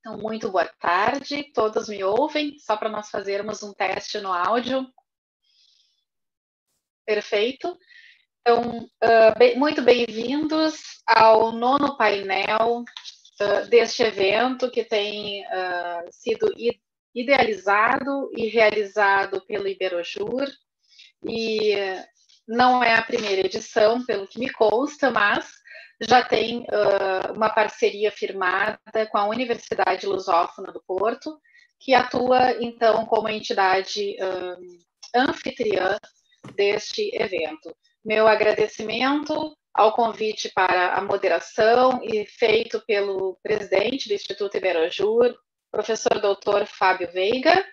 Então, muito boa tarde, todos me ouvem? Só para nós fazermos um teste no áudio. Perfeito. Então, muito bem-vindos ao nono painel deste evento que tem sido idealizado e realizado pelo Iberojur. E não é a primeira edição, pelo que me consta, mas já tem uma parceria firmada com a Universidade Lusófona do Porto, que atua, então, como entidade anfitriã deste evento. Meu agradecimento ao convite para a moderação e feito pelo presidente do Instituto Iberojur, professor doutor Fábio Veiga.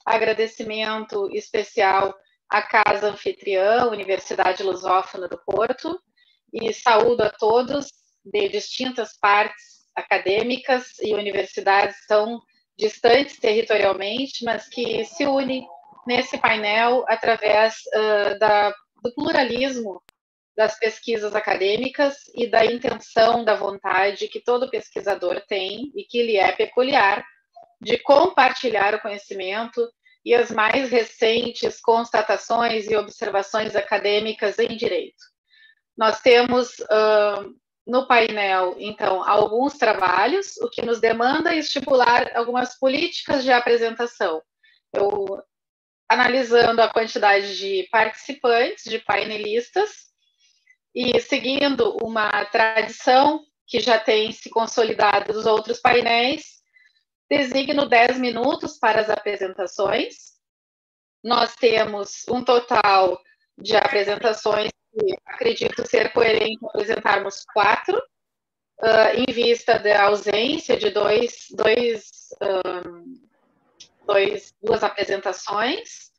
Agradecimento especial à Casa Anfitriã, Universidade Lusófona do Porto, e saúdo a todos de distintas partes acadêmicas e universidades tão distantes territorialmente, mas que se unem nesse painel através do pluralismo das pesquisas acadêmicas e da intenção, da vontade que todo pesquisador tem e que lhe é peculiar de compartilhar o conhecimento e as mais recentes constatações e observações acadêmicas em direito. Nós temos no painel, então, alguns trabalhos, o que nos demanda estipular algumas políticas de apresentação. Analisando a quantidade de participantes, de painelistas, e seguindo uma tradição que já tem se consolidado dos outros painéis, designo 10 minutos para as apresentações. Nós temos um total de apresentações que acredito ser coerente apresentarmos 4, em vista da ausência de duas apresentações,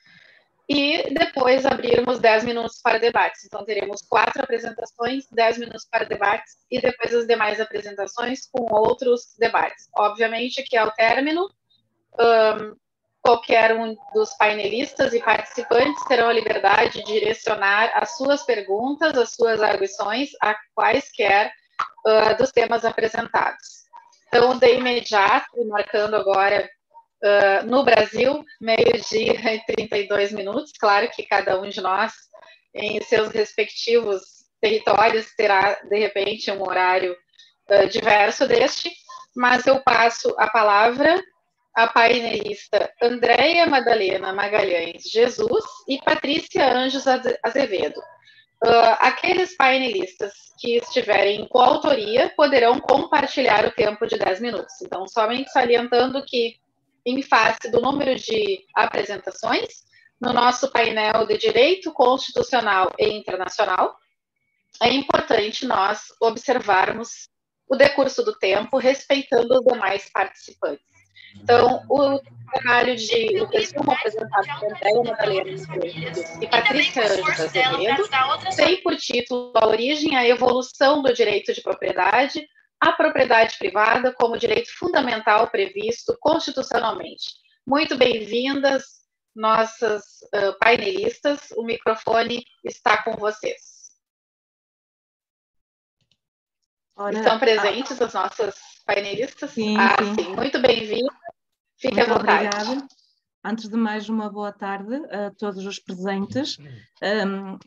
e depois abrirmos 10 minutos para debates. Então, teremos 4 apresentações, 10 minutos para debates, e depois as demais apresentações com outros debates. Obviamente que, ao término, qualquer um dos painelistas e participantes terão a liberdade de direcionar as suas perguntas, as suas arguições a quaisquer dos temas apresentados. Então, de imediato, marcando agora no Brasil, meio-dia e 32 minutos, claro que cada um de nós, em seus respectivos territórios, terá, de repente, um horário diverso deste, mas eu passo a palavra à painelista Andréia Madalena Magalhães Jesus e Patrícia Anjos Azevedo. Aqueles painelistas que estiverem em coautoria poderão compartilhar o tempo de 10 minutos. Então, somente salientando que, em face do número de apresentações, no nosso painel de Direito Constitucional e Internacional, é importante nós observarmos o decurso do tempo, respeitando os demais participantes. Então, o trabalho de resumo apresentado por Andréia Madalena e Patrícia Anjos Azevedo tem por título A Origem e a Evolução do Direito de Propriedade, a propriedade privada como direito fundamental previsto constitucionalmente. Muito bem-vindas, nossas painelistas. O microfone está com vocês. Estão presentes as nossas painelistas? Sim, sim. Muito bem-vinda. Fique à vontade. Obrigada. Antes de mais, uma boa tarde a todos os presentes.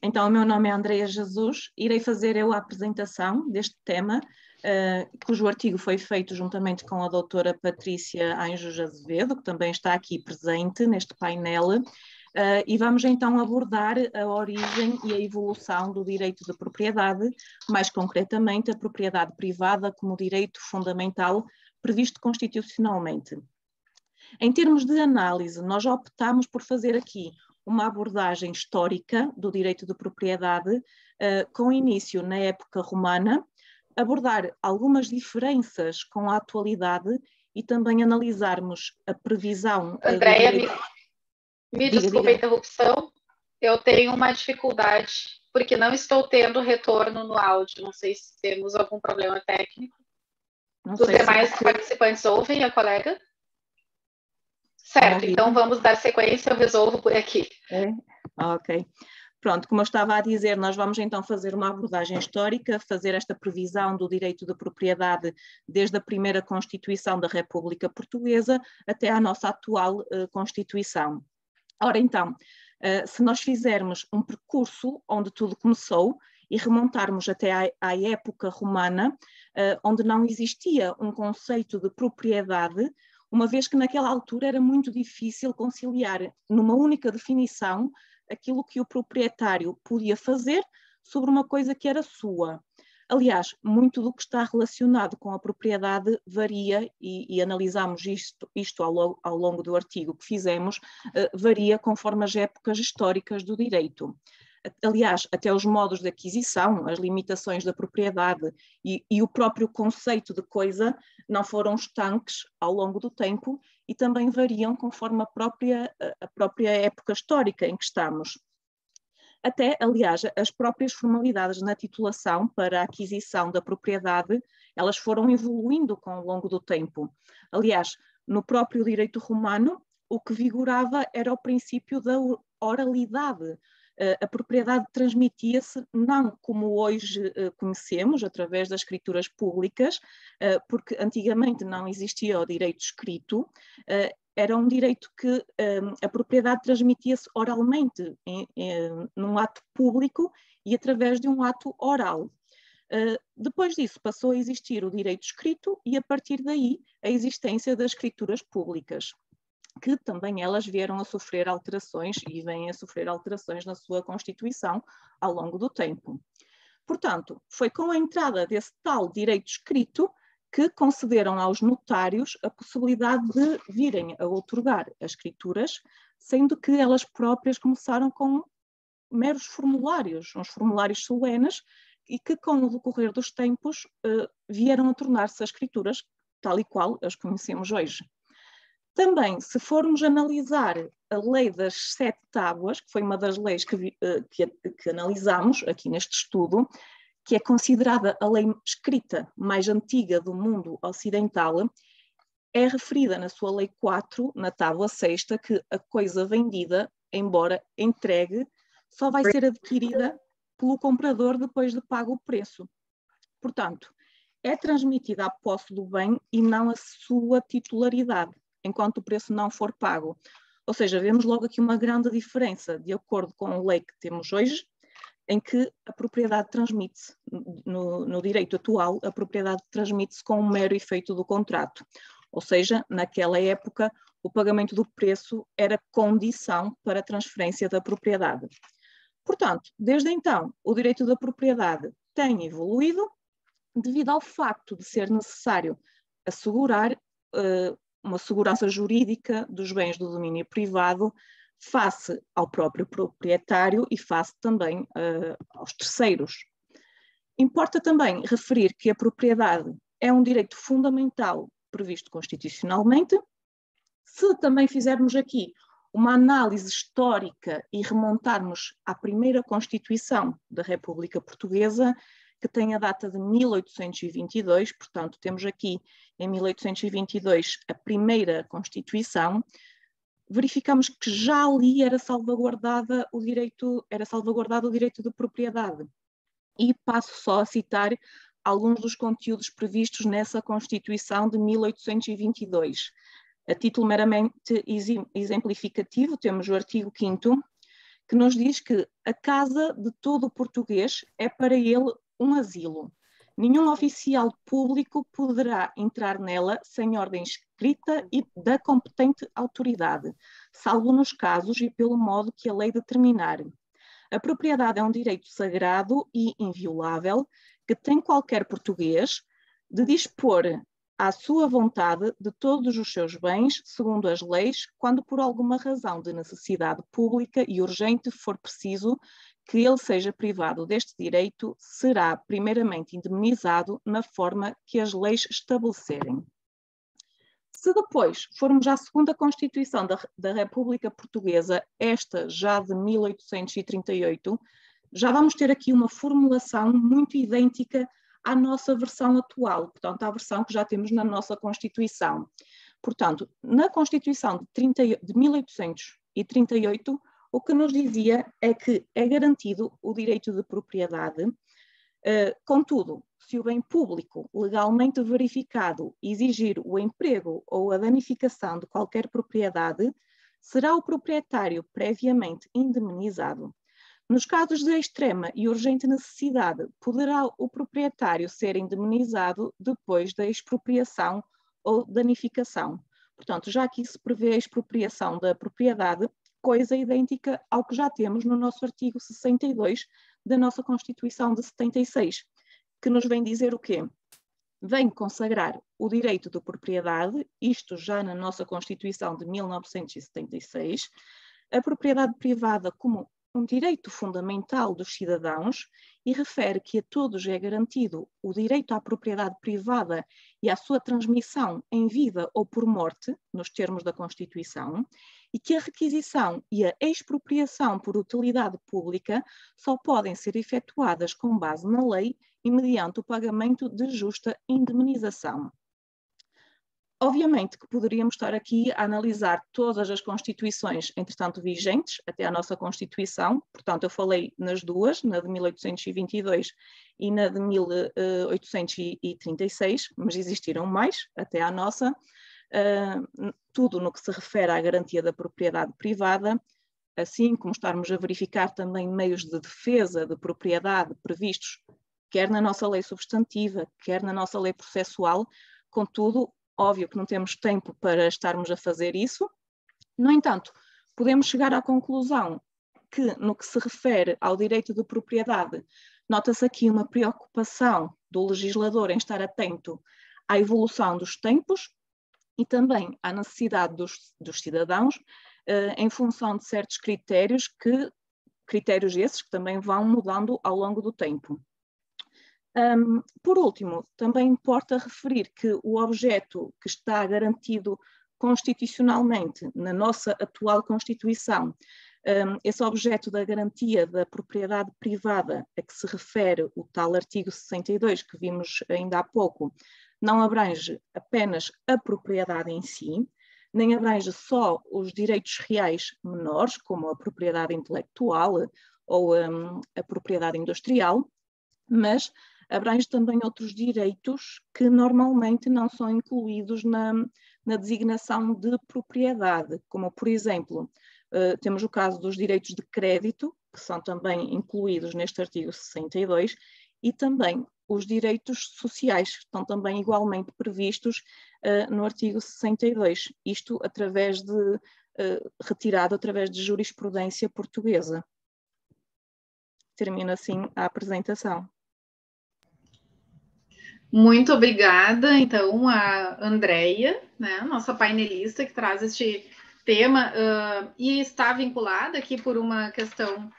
Então, o meu nome é Andréia Jesus. Irei fazer eu a apresentação deste tema, cujo artigo foi feito juntamente com a doutora Patrícia Anjos Azevedo, que também está aqui presente neste painel. E vamos então abordar a origem e a evolução do direito de propriedade, mais concretamente a propriedade privada como direito fundamental previsto constitucionalmente. Em termos de análise, nós optamos por fazer aqui uma abordagem histórica do direito de propriedade, com início na época romana, abordar algumas diferenças com a atualidade e também analisarmos a previsão... Andréia, me desculpe a interrupção, eu tenho uma dificuldade, porque não estou tendo retorno no áudio, não sei se temos algum problema técnico. Os demais participantes ouvem a colega? Certo, então vamos dar sequência, eu resolvo por aqui. Ok. Pronto, como eu estava a dizer, nós vamos então fazer uma abordagem histórica, fazer esta previsão do direito de propriedade desde a primeira Constituição da República Portuguesa até à nossa atual Constituição. Ora então, se nós fizermos um percurso onde tudo começou e remontarmos até à época romana, onde não existia um conceito de propriedade, uma vez que naquela altura era muito difícil conciliar numa única definição aquilo que o proprietário podia fazer sobre uma coisa que era sua. Aliás, muito do que está relacionado com a propriedade varia, e analisamos isto ao longo do artigo que fizemos, varia conforme as épocas históricas do direito. Aliás, até os modos de aquisição, as limitações da propriedade e o próprio conceito de coisa não foram estanques ao longo do tempo e também variam conforme a própria época histórica em que estamos. Até, aliás, as próprias formalidades na titulação para a aquisição da propriedade, elas foram evoluindo ao longo do tempo. Aliás, no próprio direito romano, o que vigorava era o princípio da oralidade. A propriedade transmitia-se não como hoje conhecemos, através das escrituras públicas, porque antigamente não existia o direito escrito, era um direito que a propriedade transmitia-se oralmente, num ato público e através de um ato oral. Depois disso passou a existir o direito escrito e a partir daí a existência das escrituras públicas, que também elas vieram a sofrer alterações e vêm a sofrer alterações na sua Constituição ao longo do tempo. Portanto, foi com a entrada desse tal direito escrito que concederam aos notários a possibilidade de virem a outorgar as escrituras, sendo que elas próprias começaram com meros formulários, uns formulários solenes, e que com o decorrer dos tempos vieram a tornar-se as escrituras tal e qual as conhecemos hoje. Também, se formos analisar a lei das 7 tábuas, que foi uma das leis que analisamos aqui neste estudo, que é considerada a lei escrita mais antiga do mundo ocidental, é referida na sua lei 4, na tábua 6ª, que a coisa vendida, embora entregue, só vai ser adquirida pelo comprador depois de pago o preço. Portanto, é transmitida a posse do bem e não a sua titularidade, enquanto o preço não for pago. Ou seja, vemos logo aqui uma grande diferença, de acordo com a lei que temos hoje, em que a propriedade transmite-se, no direito atual, a propriedade transmite-se com um mero efeito do contrato. Ou seja, naquela época, o pagamento do preço era condição para a transferência da propriedade. Portanto, desde então, o direito da propriedade tem evoluído devido ao facto de ser necessário assegurar uma segurança jurídica dos bens do domínio privado face ao próprio proprietário e face também aos terceiros. Importa também referir que a propriedade é um direito fundamental previsto constitucionalmente. Se também fizermos aqui uma análise histórica e remontarmos à primeira Constituição da República Portuguesa, que tem a data de 1822, portanto temos aqui em 1822 a primeira Constituição, verificamos que já ali era salvaguardado o direito de propriedade. E passo só a citar alguns dos conteúdos previstos nessa Constituição de 1822. A título meramente exemplificativo, temos o artigo 5º, que nos diz que a casa de todo português é para ele um asilo. Nenhum oficial público poderá entrar nela sem ordem escrita e da competente autoridade, salvo nos casos e pelo modo que a lei determinar. A propriedade é um direito sagrado e inviolável que tem qualquer português de dispor à sua vontade de todos os seus bens, segundo as leis, quando por alguma razão de necessidade pública e urgente for preciso que ele seja privado deste direito, será primeiramente indemnizado na forma que as leis estabelecerem. Se depois formos à segunda Constituição da República Portuguesa, esta já de 1838, já vamos ter aqui uma formulação muito idêntica à nossa versão atual, portanto, à versão que já temos na nossa Constituição. Portanto, na Constituição de 1838, o que nos dizia é que é garantido o direito de propriedade, contudo, se o bem público legalmente verificado exigir o emprego ou a danificação de qualquer propriedade, será o proprietário previamente indemnizado. Nos casos de extrema e urgente necessidade, poderá o proprietário ser indemnizado depois da expropriação ou danificação. Portanto, já aqui se prevê a expropriação da propriedade, coisa idêntica ao que já temos no nosso artigo 62 da nossa Constituição de 76, que nos vem dizer o quê? Vem consagrar o direito de propriedade, isto já na nossa Constituição de 1976, a propriedade privada como um direito fundamental dos cidadãos e refere que a todos é garantido o direito à propriedade privada e à sua transmissão em vida ou por morte, nos termos da Constituição, e que a requisição e a expropriação por utilidade pública só podem ser efetuadas com base na lei e mediante o pagamento de justa indemnização. Obviamente que poderíamos estar aqui a analisar todas as constituições, entretanto, vigentes, até a nossa Constituição, portanto, eu falei nas duas, na de 1822 e na de 1836, mas existiram mais, até à nossa, tudo no que se refere à garantia da propriedade privada, assim como estarmos a verificar também meios de defesa de propriedade previstos, quer na nossa lei substantiva, quer na nossa lei processual, contudo, óbvio que não temos tempo para estarmos a fazer isso. No entanto, podemos chegar à conclusão que, no que se refere ao direito de propriedade, nota-se aqui uma preocupação do legislador em estar atento à evolução dos tempos e também à necessidade dos cidadãos, em função de certos critérios esses que também vão mudando ao longo do tempo. Por último, também importa referir que o objeto que está garantido constitucionalmente na nossa atual Constituição, esse objeto da garantia da propriedade privada a que se refere o tal artigo 62 que vimos ainda há pouco, não abrange apenas a propriedade em si, nem abrange só os direitos reais menores, como a propriedade intelectual ou a propriedade industrial, mas abrange também outros direitos que normalmente não são incluídos na designação de propriedade, como, por exemplo, temos o caso dos direitos de crédito, que são também incluídos neste artigo 62, e também os direitos sociais, que estão também igualmente previstos no artigo 62, isto retirado através de jurisprudência portuguesa. Termino assim a apresentação. Muito obrigada, então, a Andreia, né, nossa painelista que traz este tema e está vinculada aqui por uma questão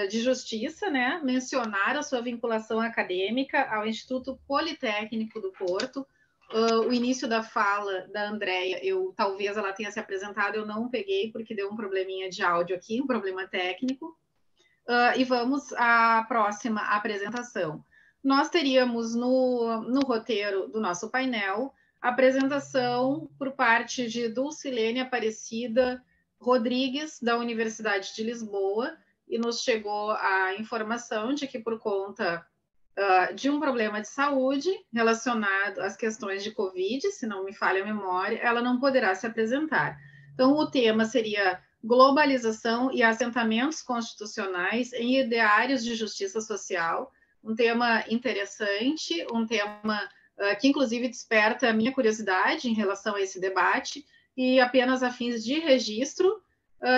de justiça, né, mencionar a sua vinculação acadêmica ao Instituto Politécnico do Porto. O início da fala da Andreia, talvez ela tenha se apresentado, eu não peguei porque deu um probleminha de áudio aqui, um problema técnico. E vamos à próxima apresentação. Nós teríamos no roteiro do nosso painel a apresentação por parte de Dulcilene Aparecida Rodrigues, da Universidade de Lisboa, e nos chegou a informação de que, por conta de um problema de saúde relacionado às questões de Covid, se não me falha a memória, ela não poderá se apresentar. Então, o tema seria globalização e assentamentos constitucionais em ideários de justiça social, um tema interessante, um tema que, inclusive, desperta a minha curiosidade em relação a esse debate e apenas a fins de registro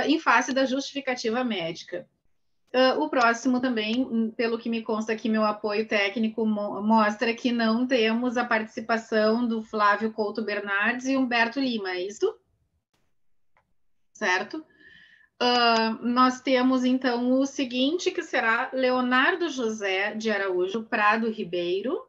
em face da justificativa médica. O próximo também, pelo que me consta aqui, meu apoio técnico mostra que não temos a participação do Flávio Couto Bernardes e Humberto Lima, é isso? Certo? Nós temos, então, o seguinte, que será Leonardo José de Araújo Prado Ribeiro,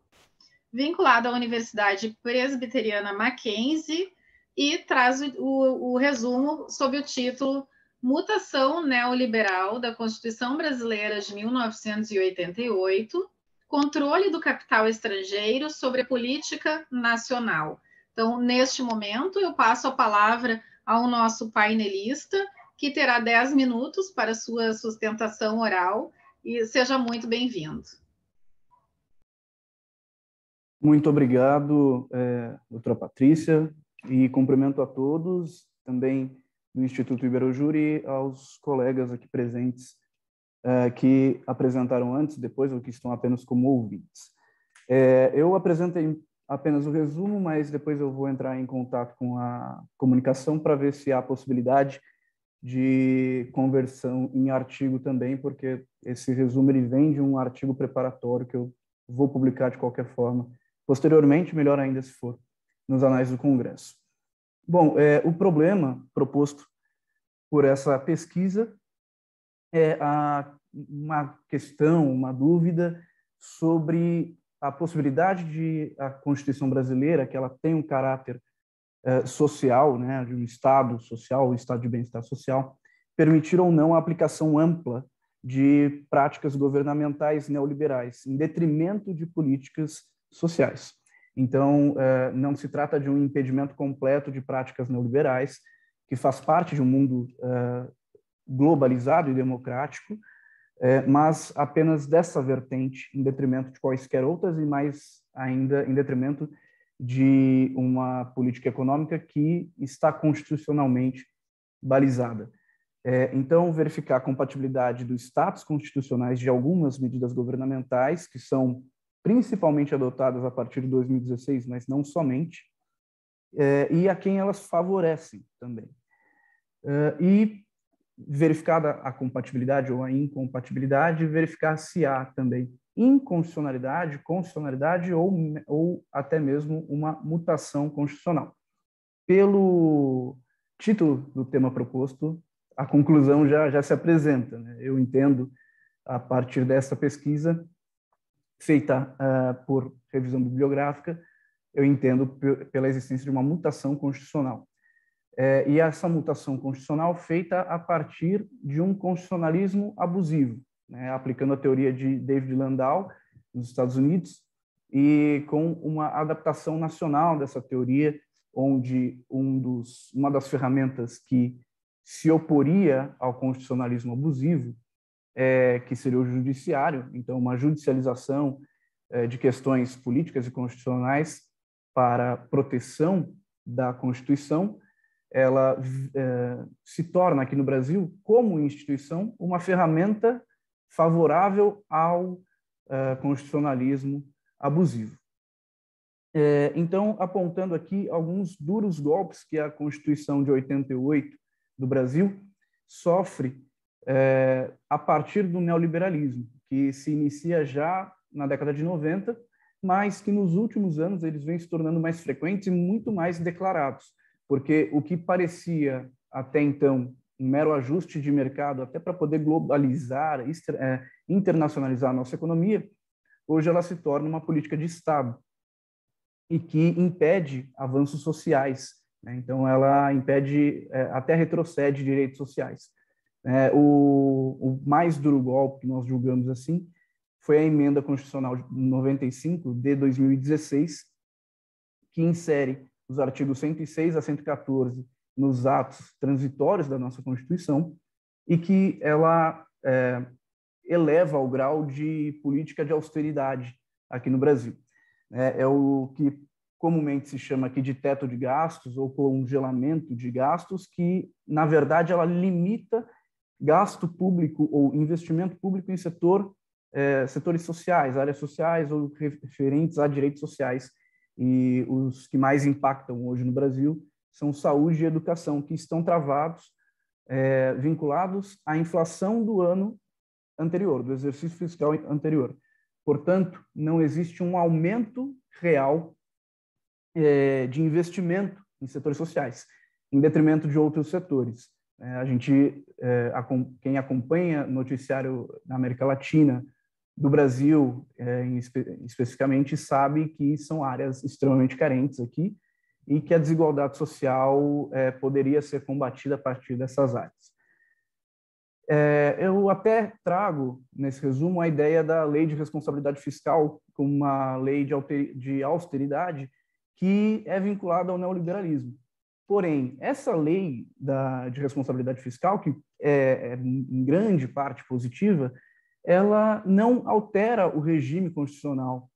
vinculado à Universidade Presbiteriana Mackenzie, e traz o resumo sob o título Mutação Neoliberal da Constituição Brasileira de 1988, Controle do Capital Estrangeiro sobre a Política Nacional. Então, neste momento, eu passo a palavra ao nosso painelista, que terá 10 minutos para sua sustentação oral, e seja muito bem-vindo. Muito obrigado, doutora Patrícia, e cumprimento a todos, também do Instituto Iberojur e aos colegas aqui presentes que apresentaram antes, depois, ou que estão apenas como ouvintes. Eu apresentei apenas o resumo, mas depois eu vou entrar em contato com a comunicação para ver se há possibilidade de conversão em artigo também, porque esse resumo ele vem de um artigo preparatório que eu vou publicar de qualquer forma posteriormente, melhor ainda se for, nos anais do Congresso. Bom, o problema proposto por essa pesquisa é uma questão, uma dúvida sobre a possibilidade de a Constituição brasileira, que ela tem um caráter social, né, de um Estado social, um Estado de bem-estar social, permitir ou não a aplicação ampla de práticas governamentais neoliberais, em detrimento de políticas sociais. Então, não se trata de um impedimento completo de práticas neoliberais, que faz parte de um mundo globalizado e democrático, mas apenas dessa vertente, em detrimento de quaisquer outras e mais ainda em detrimento de uma política econômica que está constitucionalmente balizada. Então, verificar a compatibilidade dos status constitucionais de algumas medidas governamentais, que são principalmente adotadas a partir de 2016, mas não somente, e a quem elas favorecem também. E verificada a compatibilidade ou a incompatibilidade, verificar se há também inconstitucionalidade, constitucionalidade ou até mesmo uma mutação constitucional. Pelo título do tema proposto, a conclusão já se apresenta, né? Eu entendo, a partir dessa pesquisa, feita por revisão bibliográfica, eu entendo pela existência de uma mutação constitucional. E essa mutação constitucional feita a partir de um constitucionalismo abusivo, né, aplicando a teoria de David Landau, nos Estados Unidos, e com uma adaptação nacional dessa teoria, onde uma das ferramentas que se oporia ao constitucionalismo abusivo, que seria o judiciário, então uma judicialização de questões políticas e constitucionais para proteção da Constituição, ela se torna aqui no Brasil, como instituição, uma ferramenta favorável ao constitucionalismo abusivo. Então, apontando aqui alguns duros golpes que a Constituição de 88 do Brasil sofre a partir do neoliberalismo, que se inicia já na década de 90, mas que nos últimos anos eles vêm se tornando mais frequentes e muito mais declarados, porque o que parecia até então um mero ajuste de mercado, até para poder globalizar, internacionalizar a nossa economia, hoje ela se torna uma política de Estado e que impede avanços sociais, né? Então, ela impede, até retrocede direitos sociais. O mais duro golpe que nós julgamos assim foi a Emenda Constitucional 95 de 2016, que insere os artigos 106 a 114 nos atos transitórios da nossa Constituição e que ela eleva ao grau de política de austeridade aqui no Brasil. É o que comumente se chama aqui de teto de gastos ou congelamento de gastos, que, na verdade, ela limita gasto público ou investimento público em setores sociais, áreas sociais ou referentes a direitos sociais. E os que mais impactam hoje no Brasil são saúde e educação, que estão travados, vinculados à inflação do ano anterior, do exercício fiscal anterior. Portanto, não existe um aumento real de investimento em setores sociais, em detrimento de outros setores. Quem acompanha noticiário na América Latina, do Brasil especificamente, sabe que são áreas extremamente carentes aqui e que a desigualdade social poderia ser combatida a partir dessas áreas. Eu até trago, nesse resumo, a ideia da lei de responsabilidade fiscal como uma lei de austeridade que é vinculada ao neoliberalismo. Porém, essa lei de responsabilidade fiscal, que é em grande parte positiva, ela não altera o regime constitucional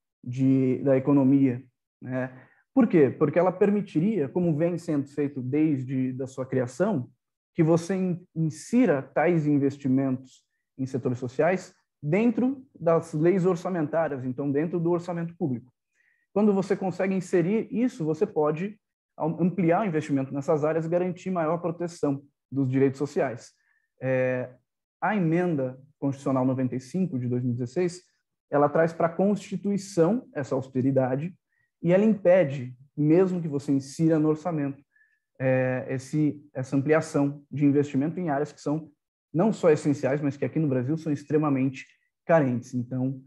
da economia, né? Por quê? Porque ela permitiria, como vem sendo feito desde da sua criação, que você insira tais investimentos em setores sociais dentro das leis orçamentárias, então dentro do orçamento público. Quando você consegue inserir isso, você pode ampliar o investimento nessas áreas e garantir maior proteção dos direitos sociais. A emenda constitucional 95 de 2016, ela traz para a Constituição essa austeridade e ela impede, mesmo que você insira no orçamento, essa ampliação de investimento em áreas que são não só essenciais, mas que aqui no Brasil são extremamente carentes. Então,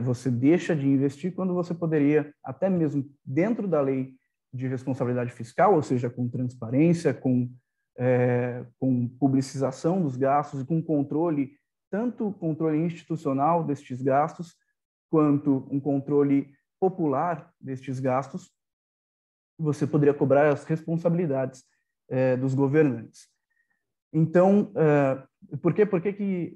você deixa de investir quando você poderia, até mesmo dentro da lei de responsabilidade fiscal, ou seja, com transparência, com publicização dos gastos e com controle, tanto controle institucional destes gastos, quanto um controle popular destes gastos, você poderia cobrar as responsabilidades dos governantes. Então, por que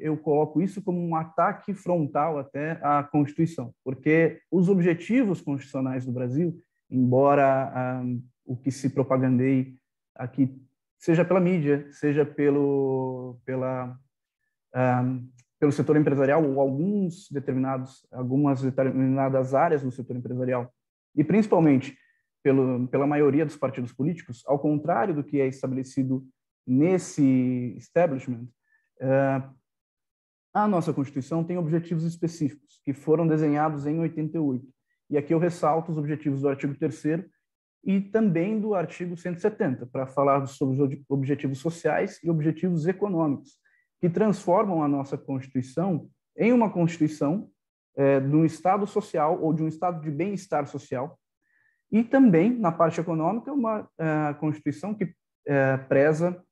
eu coloco isso como um ataque frontal até à Constituição? Porque os objetivos constitucionais do Brasil, embora o que se propagandeie aqui, seja pela mídia, seja pelo setor empresarial ou algumas determinadas áreas do setor empresarial, e principalmente pela maioria dos partidos políticos, ao contrário do que é estabelecido nesse establishment, a nossa Constituição tem objetivos específicos que foram desenhados em 88. E aqui eu ressalto os objetivos do artigo 3º e também do artigo 170, para falar sobre os objetivos sociais e objetivos econômicos, que transformam a nossa Constituição em uma Constituição de um Estado social ou de um Estado de bem-estar social, e também, na parte econômica, uma Constituição que preza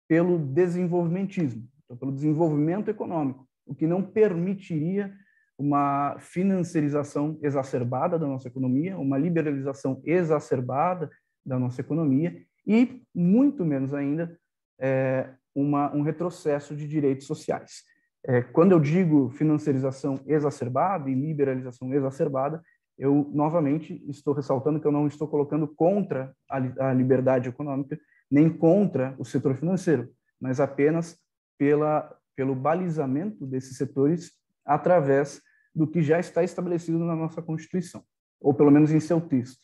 pelo desenvolvimentismo, então, pelo desenvolvimento econômico, o que não permitiria uma financiarização exacerbada da nossa economia, uma liberalização exacerbada da nossa economia e, muito menos ainda, um retrocesso de direitos sociais. Quando eu digo financiarização exacerbada e liberalização exacerbada, eu, novamente, estou ressaltando que eu não estou colocando contra a liberdade econômica, nem contra o setor financeiro, mas apenas pelo balizamento desses setores através do que já está estabelecido na nossa Constituição, ou pelo menos em seu texto.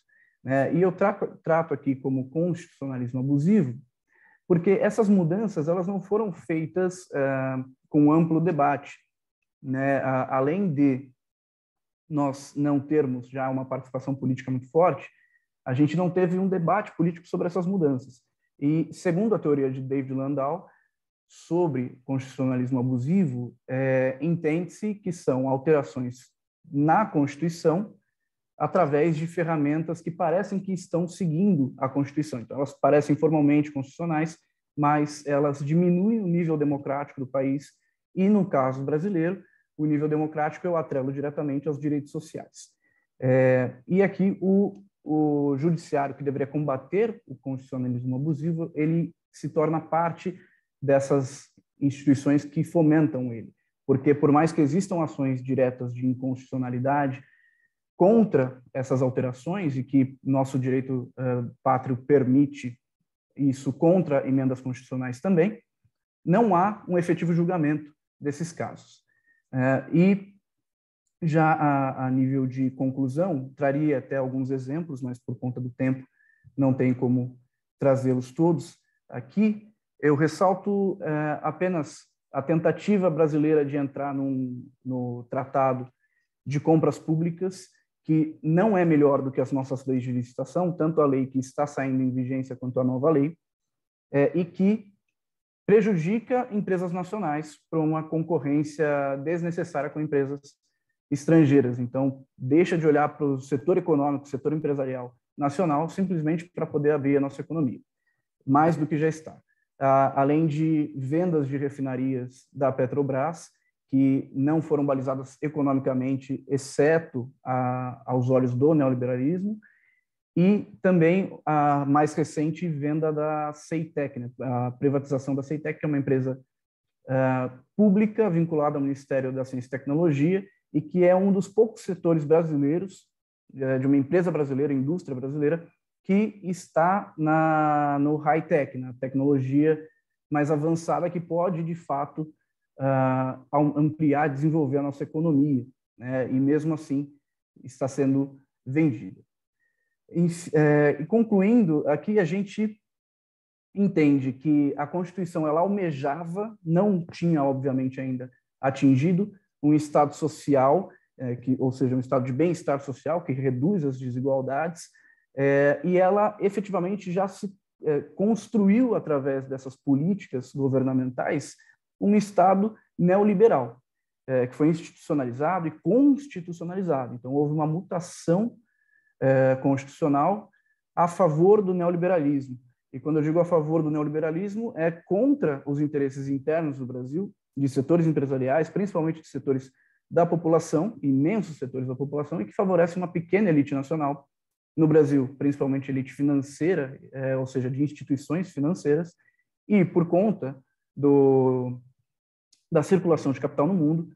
E eu trato aqui como constitucionalismo abusivo, porque essas mudanças elas não foram feitas com amplo debate. Além de nós não termos já uma participação política muito forte, a gente não teve um debate político sobre essas mudanças. E, segundo a teoria de David Landau, sobre constitucionalismo abusivo, entende-se que são alterações na Constituição através de ferramentas que parecem que estão seguindo a Constituição. Então, elas parecem formalmente constitucionais, mas elas diminuem o nível democrático do país e, no caso brasileiro, o nível democrático eu atrelo diretamente aos direitos sociais. E aqui o judiciário, que deveria combater o constitucionalismo abusivo, ele se torna parte dessas instituições que fomentam ele. Porque, por mais que existam ações diretas de inconstitucionalidade contra essas alterações, e que nosso direito pátrio permite isso contra emendas constitucionais também, não há um efetivo julgamento desses casos. E já a nível de conclusão, traria até alguns exemplos, mas por conta do tempo não tem como trazê-los todos aqui. Eu ressalto apenas a tentativa brasileira de entrar no Tratado de Compras Públicas, que não é melhor do que as nossas leis de licitação, tanto a lei que está saindo em vigência quanto a nova lei, e que prejudica empresas nacionais para uma concorrência desnecessária com empresas estrangeiras. Então, deixa de olhar para o setor econômico, setor empresarial nacional, simplesmente para poder abrir a nossa economia, mais do que já está. Além de vendas de refinarias da Petrobras, que não foram balizadas economicamente, exceto aos olhos do neoliberalismo, e também a mais recente venda da Ceitec, né? A privatização da Ceitec, que é uma empresa pública vinculada ao Ministério da Ciência e Tecnologia e que é um dos poucos setores brasileiros, de uma empresa brasileira, indústria brasileira, que está no high-tech, na tecnologia mais avançada, que pode, de fato, ampliar, desenvolver a nossa economia, né? E, mesmo assim, está sendo vendida. E concluindo, aqui a gente entende que a Constituição ela almejava, não tinha, obviamente, ainda atingido um Estado social, ou seja, um estado de bem-estar social que reduz as desigualdades, e ela efetivamente já se construiu, através dessas políticas governamentais, um Estado neoliberal, que foi institucionalizado e constitucionalizado. Então, houve uma mutação constitucional a favor do neoliberalismo. E quando eu digo a favor do neoliberalismo, é contra os interesses internos do Brasil, de setores empresariais, principalmente de setores da população, imensos setores da população, e que favorece uma pequena elite nacional no Brasil, principalmente elite financeira, ou seja, de instituições financeiras, e por conta da circulação de capital no mundo,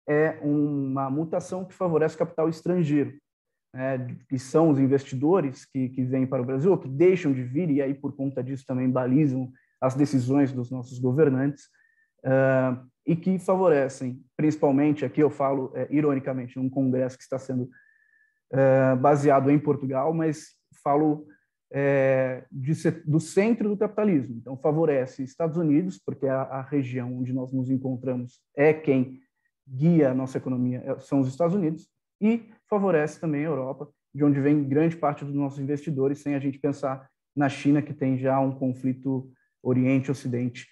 é uma mutação que favorece o capital estrangeiro, que são os investidores que vêm para o Brasil, ou que deixam de vir, e aí por conta disso também balizam as decisões dos nossos governantes, e que favorecem, principalmente, aqui eu falo ironicamente, num congresso que está sendo baseado em Portugal, mas falo do centro do capitalismo. Então, favorece Estados Unidos, porque a região onde nós nos encontramos quem guia a nossa economia, são os Estados Unidos, e favorece também a Europa, de onde vem grande parte dos nossos investidores, sem a gente pensar na China, que tem já um conflito Oriente-Ocidente.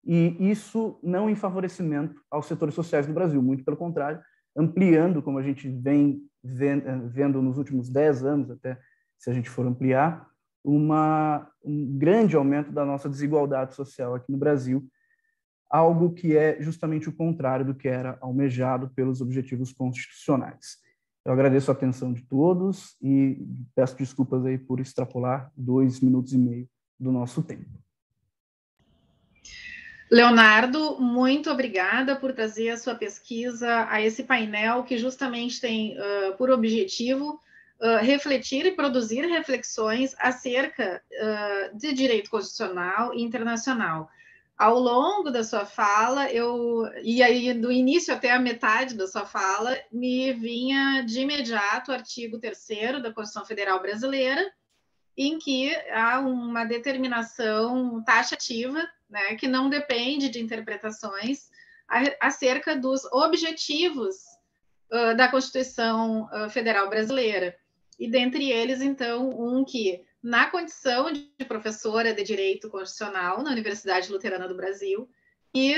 E isso não em favorecimento aos setores sociais do Brasil, muito pelo contrário, ampliando, como a gente vem vendo nos últimos 10 anos, até se a gente for ampliar, um grande aumento da nossa desigualdade social aqui no Brasil, algo que é justamente o contrário do que era almejado pelos objetivos constitucionais. Eu agradeço a atenção de todos e peço desculpas aí por extrapolar 2 minutos e meio do nosso tempo. Leonardo, muito obrigada por trazer a sua pesquisa a esse painel que justamente tem por objetivo refletir e produzir reflexões acerca de direito constitucional e internacional. Ao longo da sua fala, e aí do início até a metade da sua fala, me vinha de imediato o artigo 3º da Constituição Federal Brasileira, em que há uma determinação taxativa, né, que não depende de interpretações, acerca dos objetivos da Constituição Federal Brasileira. E dentre eles, então, que, na condição de professora de Direito Constitucional na Universidade Luterana do Brasil, e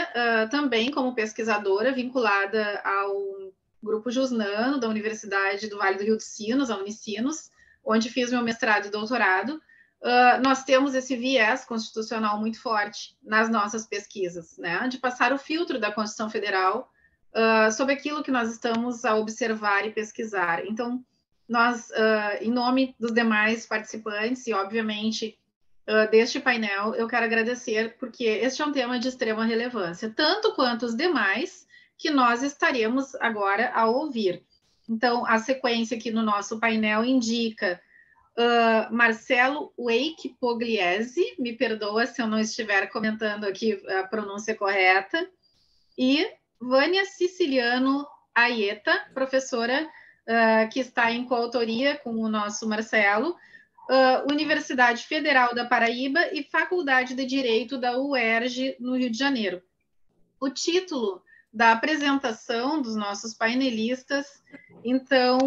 também como pesquisadora vinculada ao Grupo Jusnano, da Universidade do Vale do Rio dos Sinos, a Unicinos, onde fiz meu mestrado e doutorado, nós temos esse viés constitucional muito forte nas nossas pesquisas, né, de passar o filtro da Constituição Federal sobre aquilo que nós estamos a observar e pesquisar. Então, nós, em nome dos demais participantes e, obviamente, deste painel, eu quero agradecer, porque este é um tema de extrema relevância, tanto quanto os demais que nós estaremos agora a ouvir. Então, a sequência aqui no nosso painel indica Marcelo Wake Pugliese, me perdoa se eu não estiver comentando aqui a pronúncia correta, e Vânia Siciliano Aieta, professora que está em coautoria com o nosso Marcelo, Universidade Federal da Paraíba e Faculdade de Direito da UERJ, no Rio de Janeiro. O título da apresentação dos nossos painelistas, então,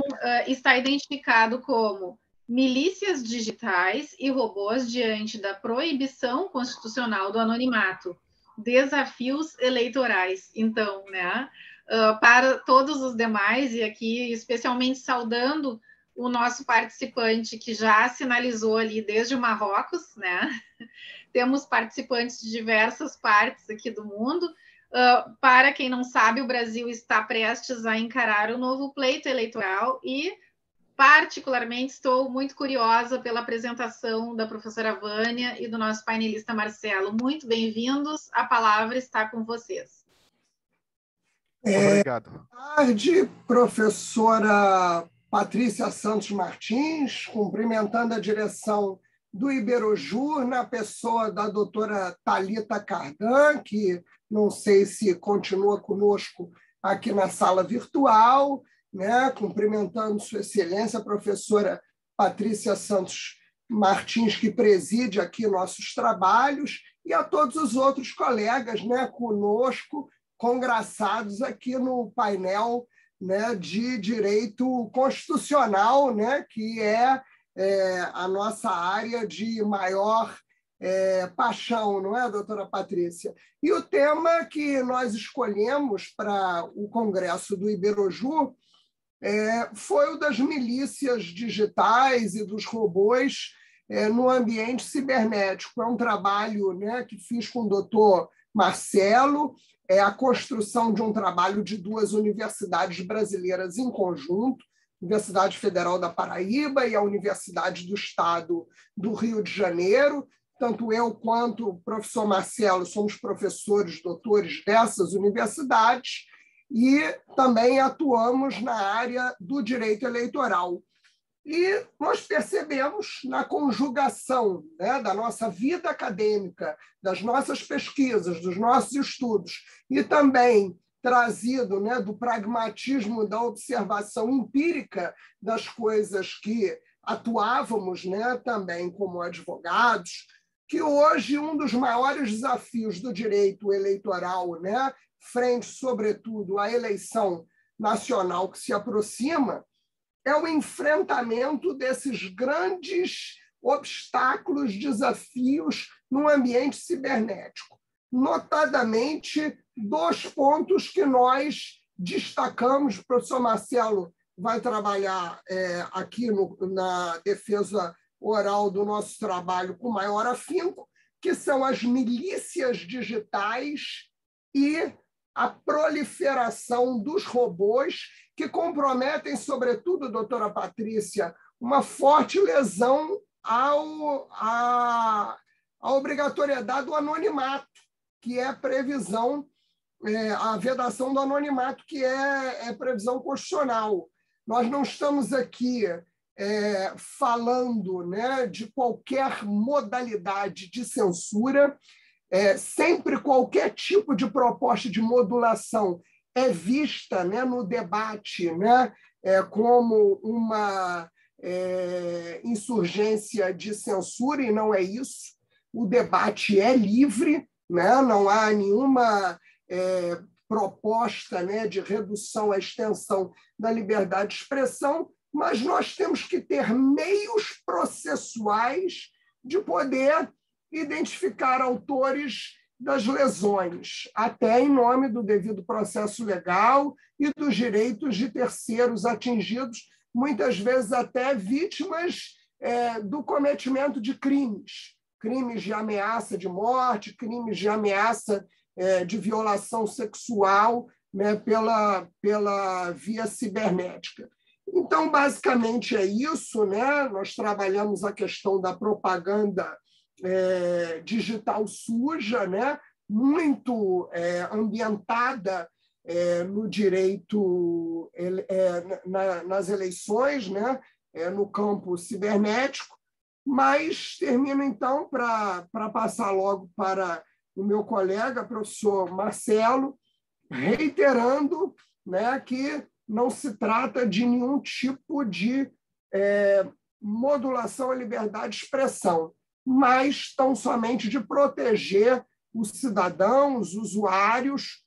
está identificado como Milícias Digitais e Robôs diante da proibição constitucional do anonimato, desafios eleitorais. Então, né, para todos os demais, e aqui especialmente saudando o nosso participante que já sinalizou ali desde o Marrocos, né? Temos participantes de diversas partes aqui do mundo. Para quem não sabe, o Brasil está prestes a encarar o novo pleito eleitoral e particularmente, estou muito curiosa pela apresentação da professora Vânia e do nosso painelista Marcelo. Muito bem-vindos, a palavra está com vocês. Obrigado. Boa tarde, professora Patrícia Santos Martins, cumprimentando a direção do Iberojur, na pessoa da doutora Thalita Cardan, que não sei se continua conosco aqui na sala virtual, né? Cumprimentando Sua Excelência, a professora Patrícia Santos Martins, que preside aqui nossos trabalhos, e a todos os outros colegas, né, conosco, congraçados aqui no painel, né, de direito constitucional, né, que é a nossa área de maior paixão, não é, doutora Patrícia? E o tema que nós escolhemos para o Congresso do Iberojur foi o das milícias digitais e dos robôs no ambiente cibernético. É um trabalho, né, que fiz com o doutor Marcelo, a construção de um trabalho de duas universidades brasileiras em conjunto, Universidade Federal da Paraíba e a Universidade do Estado do Rio de Janeiro. Tanto eu quanto o professor Marcelo somos professores, doutores dessas universidades e também atuamos na área do direito eleitoral. E nós percebemos na conjugação, né, da nossa vida acadêmica, das nossas pesquisas, dos nossos estudos, e também trazido, né, do pragmatismo da observação empírica das coisas que atuávamos, né, também como advogados, que hoje um dos maiores desafios do direito eleitoral, né, frente, sobretudo, à eleição nacional que se aproxima, é o enfrentamento desses grandes obstáculos, desafios no ambiente cibernético. Notadamente, 2 pontos que nós destacamos, o professor Marcelo vai trabalhar aqui na defesa oral do nosso trabalho com maior afinco, que são as milícias digitais e a proliferação dos robôs, que comprometem, sobretudo, doutora Patrícia, uma forte lesão à obrigatoriedade do anonimato, que é previsão, a vedação do anonimato, que é previsão constitucional. Nós não estamos aqui falando, né, de qualquer modalidade de censura. Sempre qualquer tipo de proposta de modulação é vista, né, no debate, né, como uma insurgência de censura, e não é isso. O debate é livre, né, não há nenhuma proposta, né, de redução à extensão da liberdade de expressão, mas nós temos que ter meios processuais de poder identificar autores das lesões, até em nome do devido processo legal e dos direitos de terceiros atingidos, muitas vezes até vítimas do cometimento de crimes de ameaça de morte, crimes de ameaça de violação sexual, né, pela via cibernética. Então, basicamente, é isso, né? Nós trabalhamos a questão da propaganda digital suja, né? Muito ambientada no direito, nas eleições, né? No campo cibernético, mas termino, então, para passar logo para o meu colega, professor Marcelo, reiterando, né, que não se trata de nenhum tipo de modulação à liberdade de expressão, mas tão somente de proteger os cidadãos, os usuários,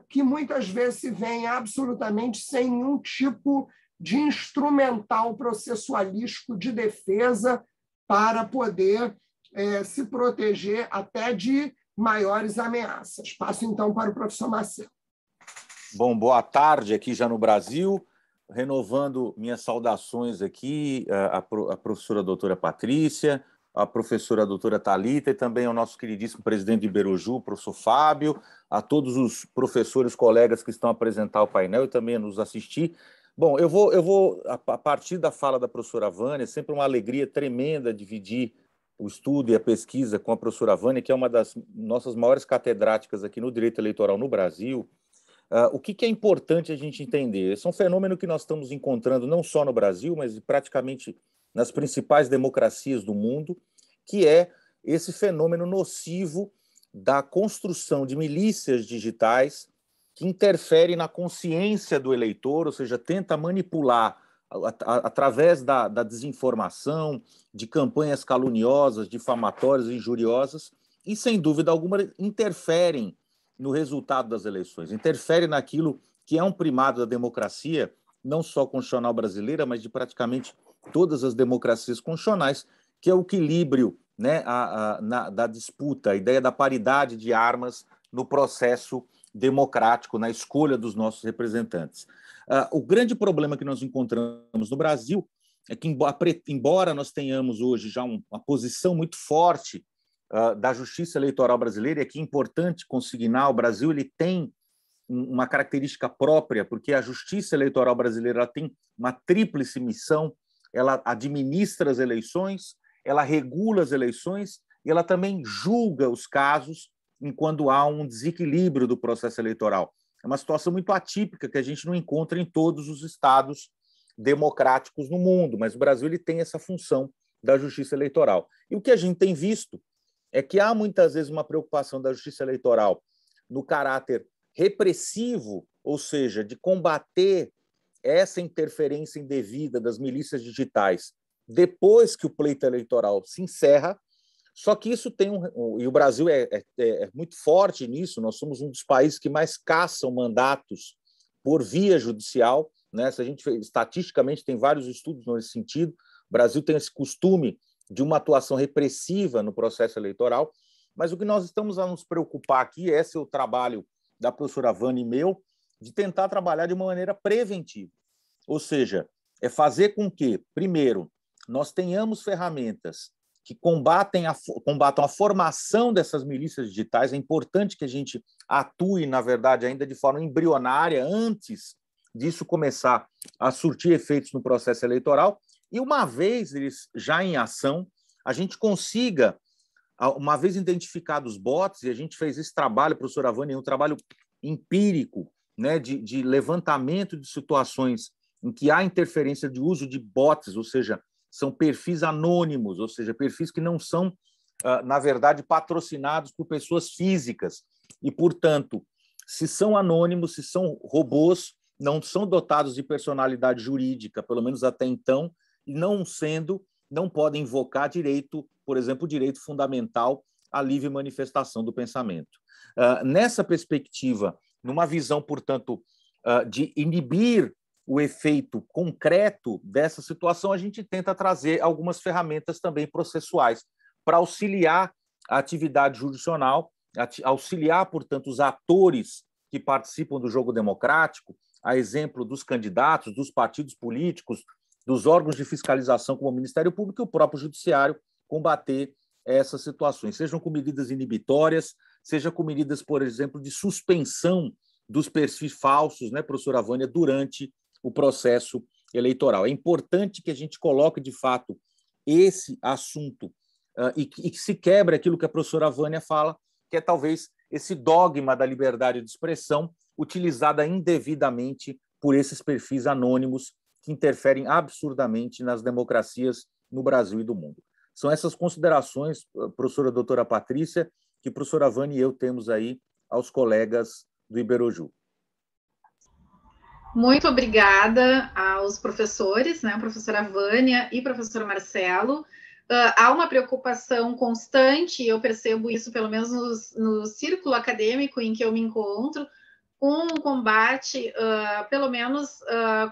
que muitas vezes se veem absolutamente sem nenhum tipo de instrumental processualístico de defesa para poder se proteger até de maiores ameaças. Passo, então, para o professor Marcelo. Bom, boa tarde aqui já no Brasil, renovando minhas saudações aqui à professora doutora Patrícia, à professora doutora Thalita e também ao nosso queridíssimo presidente do Iberojur, professor Fábio, a todos os professores, colegas que estão a apresentar o painel e também a nos assistir. Bom, eu vou a partir da fala da professora Vânia, sempre uma alegria tremenda dividir o estudo e a pesquisa com a professora Vânia, que é uma das nossas maiores catedráticas aqui no direito eleitoral no Brasil. O que é importante a gente entender? Esse é um fenômeno que nós estamos encontrando não só no Brasil, mas praticamente nas principais democracias do mundo, que é esse fenômeno nocivo da construção de milícias digitais que interfere na consciência do eleitor, ou seja, tenta manipular através da desinformação, de campanhas caluniosas, difamatórias, injuriosas, e, sem dúvida alguma, interferem no resultado das eleições, interferem naquilo que é um primado da democracia, não só constitucional brasileira, mas de praticamente todas as democracias constitucionais, que é o equilíbrio, né, da disputa, a ideia da paridade de armas no processo democrático, na escolha dos nossos representantes. O grande problema que nós encontramos no Brasil é que, embora nós tenhamos hoje já uma posição muito forte da justiça eleitoral brasileira, e aqui é importante consignar, o Brasil ele tem uma característica própria, porque a justiça eleitoral brasileira ela tem uma tríplice missão: ela administra as eleições, ela regula as eleições e ela também julga os casos quando há um desequilíbrio do processo eleitoral. É uma situação muito atípica que a gente não encontra em todos os estados democráticos no mundo, mas o Brasil ele tem essa função da justiça eleitoral. E o que a gente tem visto é que há muitas vezes uma preocupação da justiça eleitoral no caráter repressivo, ou seja, de combater essa interferência indevida das milícias digitais depois que o pleito eleitoral se encerra. Só que isso tem e o Brasil é muito forte nisso, nós somos um dos países que mais caçam mandatos por via judicial, né? Se a gente estatisticamente tem vários estudos nesse sentido, o Brasil tem esse costume de uma atuação repressiva no processo eleitoral, mas o que nós estamos a nos preocupar aqui, esse é o trabalho da professora Vânia e meu, de tentar trabalhar de uma maneira preventiva, ou seja, é fazer com que, primeiro, nós tenhamos ferramentas que combatam a formação dessas milícias digitais. É importante que a gente atue, na verdade, ainda de forma embrionária, antes disso começar a surtir efeitos no processo eleitoral, e uma vez eles já em ação, a gente consiga, uma vez identificados os bots, e a gente fez esse trabalho, professora Vânia, um trabalho empírico, né, de levantamento de situações em que há interferência de uso de bots, ou seja, são perfis anônimos, ou seja, perfis que não são, na verdade, patrocinados por pessoas físicas. E, portanto, se são anônimos, se são robôs, não são dotados de personalidade jurídica, pelo menos até então, e não sendo, não podem invocar direito, por exemplo, o direito fundamental à livre manifestação do pensamento. Nessa perspectiva, numa visão, portanto, de inibir o efeito concreto dessa situação, a gente tenta trazer algumas ferramentas também processuais para auxiliar a atividade jurisdicional, auxiliar, portanto, os atores que participam do jogo democrático, a exemplo dos candidatos, dos partidos políticos, dos órgãos de fiscalização como o Ministério Público e o próprio Judiciário, combater essas situações, sejam com medidas inibitórias, seja com medidas, por exemplo, de suspensão dos perfis falsos, né, professora Vânia, durante o processo eleitoral. É importante que a gente coloque, de fato, esse assunto e que se quebre aquilo que a professora Vânia fala, que é talvez esse dogma da liberdade de expressão utilizada indevidamente por esses perfis anônimos que interferem absurdamente nas democracias no Brasil e do mundo. São essas considerações, professora doutora Patrícia, que a professora Vânia e eu temos aí aos colegas do Iberoju. Muito obrigada aos professores, né, a professora Vânia e o professor Marcelo. Há uma preocupação constante, eu percebo isso pelo menos no círculo acadêmico em que eu me encontro, com o combate, pelo menos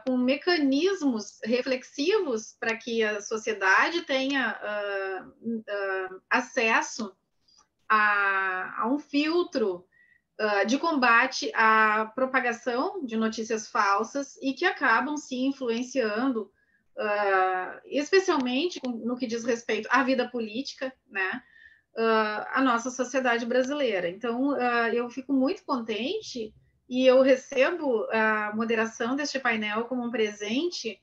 com mecanismos reflexivos para que a sociedade tenha acesso a um filtro de combate à propagação de notícias falsas e que acabam se influenciando, especialmente no que diz respeito à vida política, né, a nossa sociedade brasileira. Então, eu fico muito contente e eu recebo a moderação deste painel como um presente,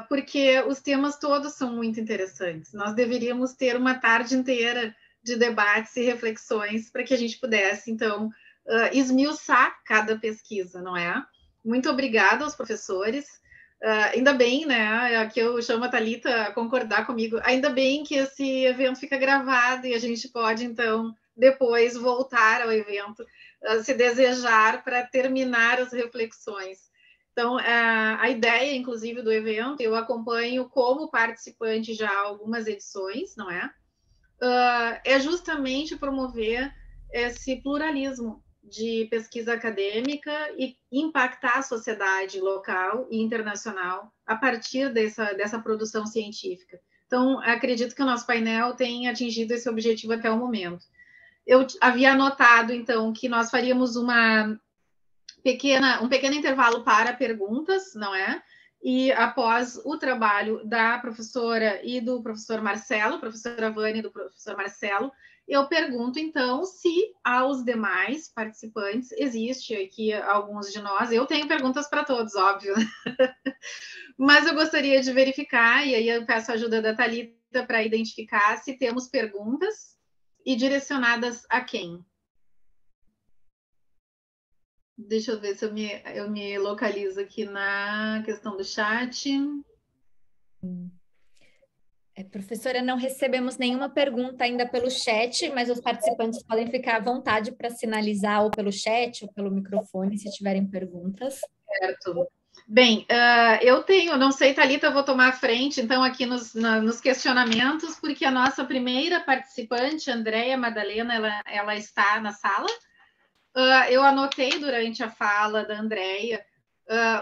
porque os temas todos são muito interessantes. Nós deveríamos ter uma tarde inteira de debates e reflexões para que a gente pudesse, então, esmiuçar cada pesquisa, não é? Muito obrigada aos professores. Ainda bem, né? Aqui eu chamo a Thalita a concordar comigo. Ainda bem que esse evento fica gravado e a gente pode, então, depois voltar ao evento, se desejar, para terminar as reflexões. Então, a ideia, inclusive, do evento, eu acompanho como participante já algumas edições, não é? É justamente promover esse pluralismo de pesquisa acadêmica e impactar a sociedade local e internacional a partir dessa produção científica. Então, acredito que o nosso painel tem atingido esse objetivo até o momento. Eu havia anotado, então, que nós faríamos um pequeno intervalo para perguntas, não é? E após o trabalho da professora e do professor Marcelo, professora Vânia e do professor Marcelo, eu pergunto, então, se aos demais participantes, existe aqui alguns de nós, eu tenho perguntas para todos, óbvio, mas eu gostaria de verificar, e aí eu peço a ajuda da Thalita para identificar se temos perguntas e direcionadas a quem. Deixa eu ver se eu me localizo aqui na questão do chat. Professora, não recebemos nenhuma pergunta ainda pelo chat, mas os participantes podem ficar à vontade para sinalizar ou pelo chat ou pelo microfone, se tiverem perguntas. Certo. Bem, eu tenho, não sei, Thalita, eu vou tomar a frente, então, aqui nos questionamentos, porque a nossa primeira participante, Andréia Madalena, ela está na sala. Eu anotei durante a fala da Andréia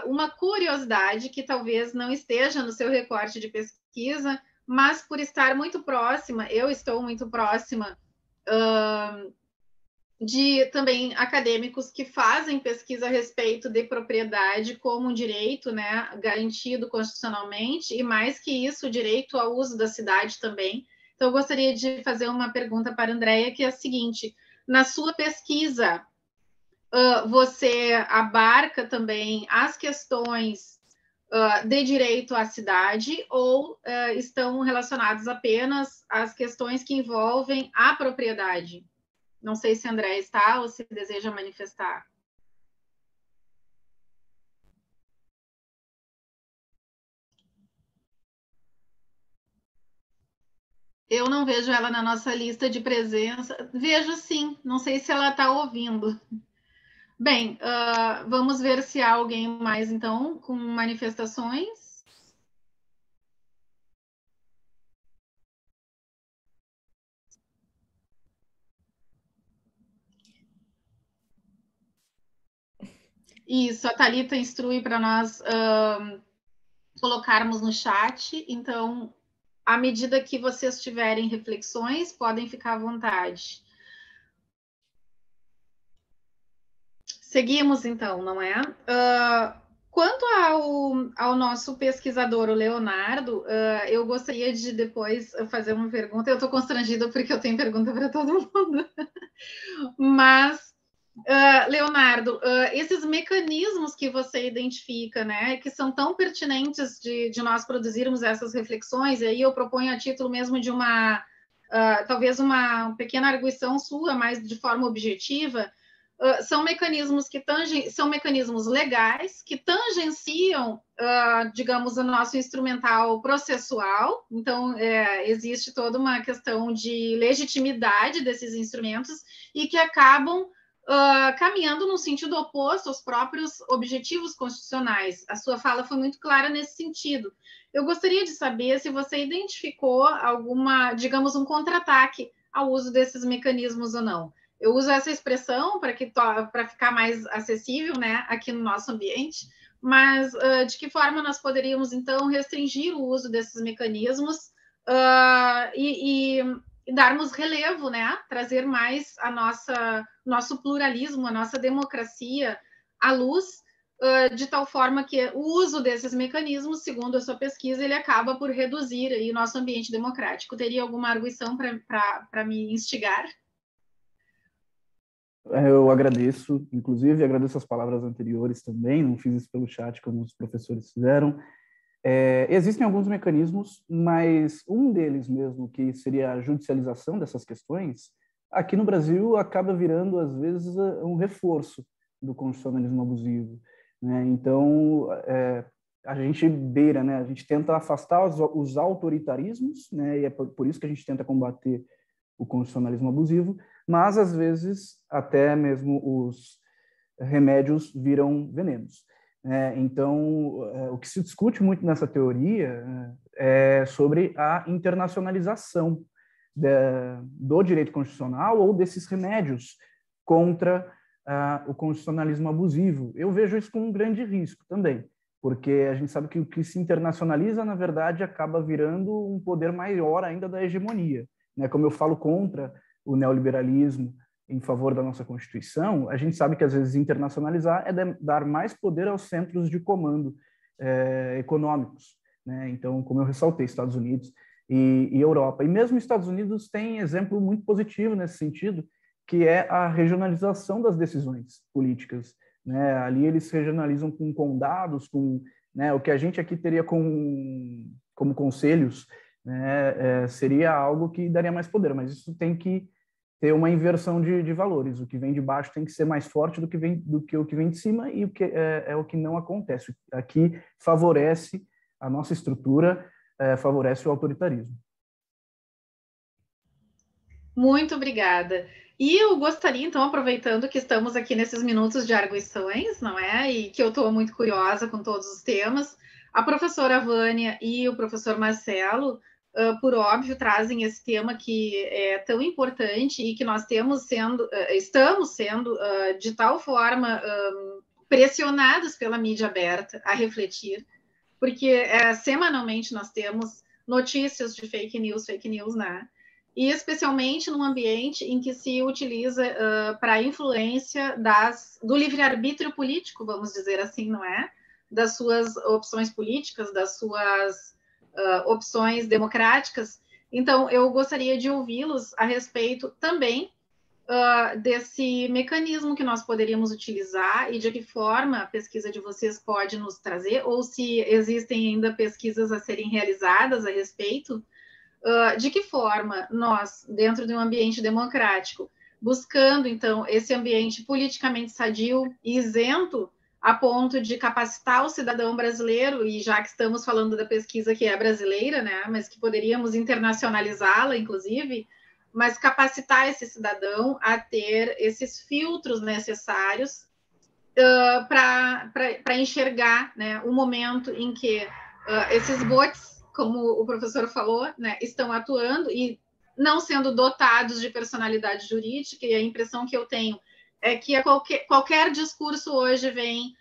uma curiosidade que talvez não esteja no seu recorte de pesquisa, mas por estar muito próxima, eu estou muito próxima de também acadêmicos que fazem pesquisa a respeito de propriedade como um direito, né, garantido constitucionalmente, e mais que isso, o direito ao uso da cidade também. Então, eu gostaria de fazer uma pergunta para a Andréia, que é a seguinte: na sua pesquisa, você abarca também as questões de direito à cidade ou estão relacionados apenas às questões que envolvem a propriedade? Não sei se André está ou se deseja manifestar. Eu não vejo ela na nossa lista de presença. Vejo sim, não sei se ela está ouvindo. Bem, vamos ver se há alguém mais, então, com manifestações. Isso, a Thalita instrui para nós colocarmos no chat. Então, à medida que vocês tiverem reflexões, podem ficar à vontade. Seguimos, então, não é? Quanto ao nosso pesquisador, o Leonardo, eu gostaria de depois fazer uma pergunta. Eu estou constrangida porque eu tenho pergunta para todo mundo. Mas, Leonardo, esses mecanismos que você identifica, né, que são tão pertinentes de nós produzirmos essas reflexões, e aí eu proponho a título mesmo de talvez uma pequena arguição sua, mas de forma objetiva, são mecanismos são mecanismos legais que tangenciam, digamos, o nosso instrumental processual. Então, existe toda uma questão de legitimidade desses instrumentos e que acabam caminhando no sentido oposto aos próprios objetivos constitucionais. A sua fala foi muito clara nesse sentido. Eu gostaria de saber se você identificou digamos, um contra-ataque ao uso desses mecanismos ou não. Eu uso essa expressão para ficar mais acessível, né, aqui no nosso ambiente, mas de que forma nós poderíamos, então, restringir o uso desses mecanismos e darmos relevo, né, trazer mais nosso pluralismo, a nossa democracia à luz, de tal forma que o uso desses mecanismos, segundo a sua pesquisa, ele acaba por reduzir aí o nosso ambiente democrático. Teria alguma arguição para me instigar? Eu agradeço, inclusive, agradeço as palavras anteriores também, não fiz isso pelo chat, como os professores fizeram. Existem alguns mecanismos, mas um deles mesmo, que seria a judicialização dessas questões, aqui no Brasil acaba virando, às vezes, um reforço do constitucionalismo abusivo, né? Então, a gente beira, né? A gente tenta afastar os autoritarismos, né? E é por isso que a gente tenta combater o constitucionalismo abusivo, mas, às vezes, até mesmo os remédios viram venenos. Então, o que se discute muito nessa teoria é sobre a internacionalização do direito constitucional ou desses remédios contra o constitucionalismo abusivo. Eu vejo isso como um grande risco também, porque a gente sabe que o que se internacionaliza, na verdade, acaba virando um poder maior ainda da hegemonia, né? Como eu falo contra o neoliberalismo em favor da nossa Constituição, a gente sabe que, às vezes, internacionalizar é dar mais poder aos centros de comando econômicos, né? Então, como eu ressaltei, Estados Unidos e Europa. E mesmo Estados Unidos tem exemplo muito positivo nesse sentido, que é a regionalização das decisões políticas, né? Ali eles regionalizam com condados, com, né, o que a gente aqui teria como conselhos, né, seria algo que daria mais poder, mas isso tem que ter uma inversão de valores. O que vem de baixo tem que ser mais forte do que o que vem de cima, e o que é o que não acontece. Aqui favorece a nossa estrutura, favorece o autoritarismo. Muito obrigada. E eu gostaria, então, aproveitando que estamos aqui nesses minutos de arguições, não é? E que eu estou muito curiosa com todos os temas, a professora Vânia e o professor Marcelo, por óbvio, trazem esse tema que é tão importante e que nós estamos sendo de tal forma pressionados pela mídia aberta a refletir, porque semanalmente nós temos notícias de fake news, né? E especialmente num ambiente em que se utiliza para a influência do livre-arbítrio político, vamos dizer assim, não é? Das suas opções políticas, das suas opções democráticas. Então, eu gostaria de ouvi-los a respeito também desse mecanismo que nós poderíamos utilizar e de que forma a pesquisa de vocês pode nos trazer, ou se existem ainda pesquisas a serem realizadas a respeito, de que forma nós, dentro de um ambiente democrático, buscando, então, esse ambiente politicamente sadio e isento, a ponto de capacitar o cidadão brasileiro, e já que estamos falando da pesquisa que é brasileira, né, mas que poderíamos internacionalizá-la, inclusive, mas capacitar esse cidadão a ter esses filtros necessários para enxergar, né, o momento em que esses bots, como o professor falou, né, estão atuando e não sendo dotados de personalidade jurídica, e a impressão que eu tenho é que qualquer discurso hoje vem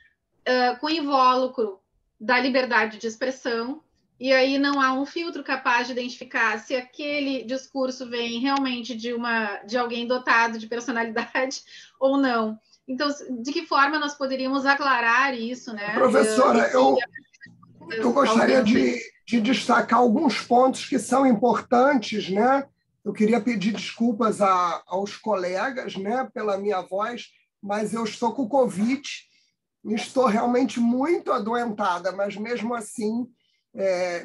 com invólucro da liberdade de expressão, e aí não há um filtro capaz de identificar se aquele discurso vem realmente de alguém dotado de personalidade ou não. Então, de que forma nós poderíamos aclarar isso, né? Professora, eu gostaria de destacar alguns pontos que são importantes, né? Eu queria pedir desculpas aos colegas, né, pela minha voz, mas eu estou com Covid, estou realmente muito adoentada, mas mesmo assim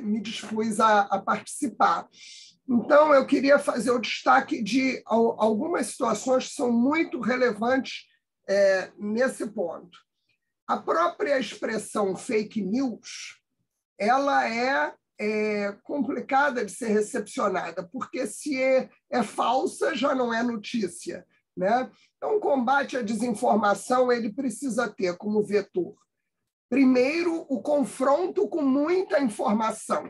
me dispus a participar. Então, eu queria fazer o destaque de algumas situações que são muito relevantes nesse ponto. A própria expressão fake news, ela é complicada de ser recepcionada, porque se é falsa, já não é notícia, né? Então, o combate à desinformação ele precisa ter como vetor, primeiro, o confronto com muita informação.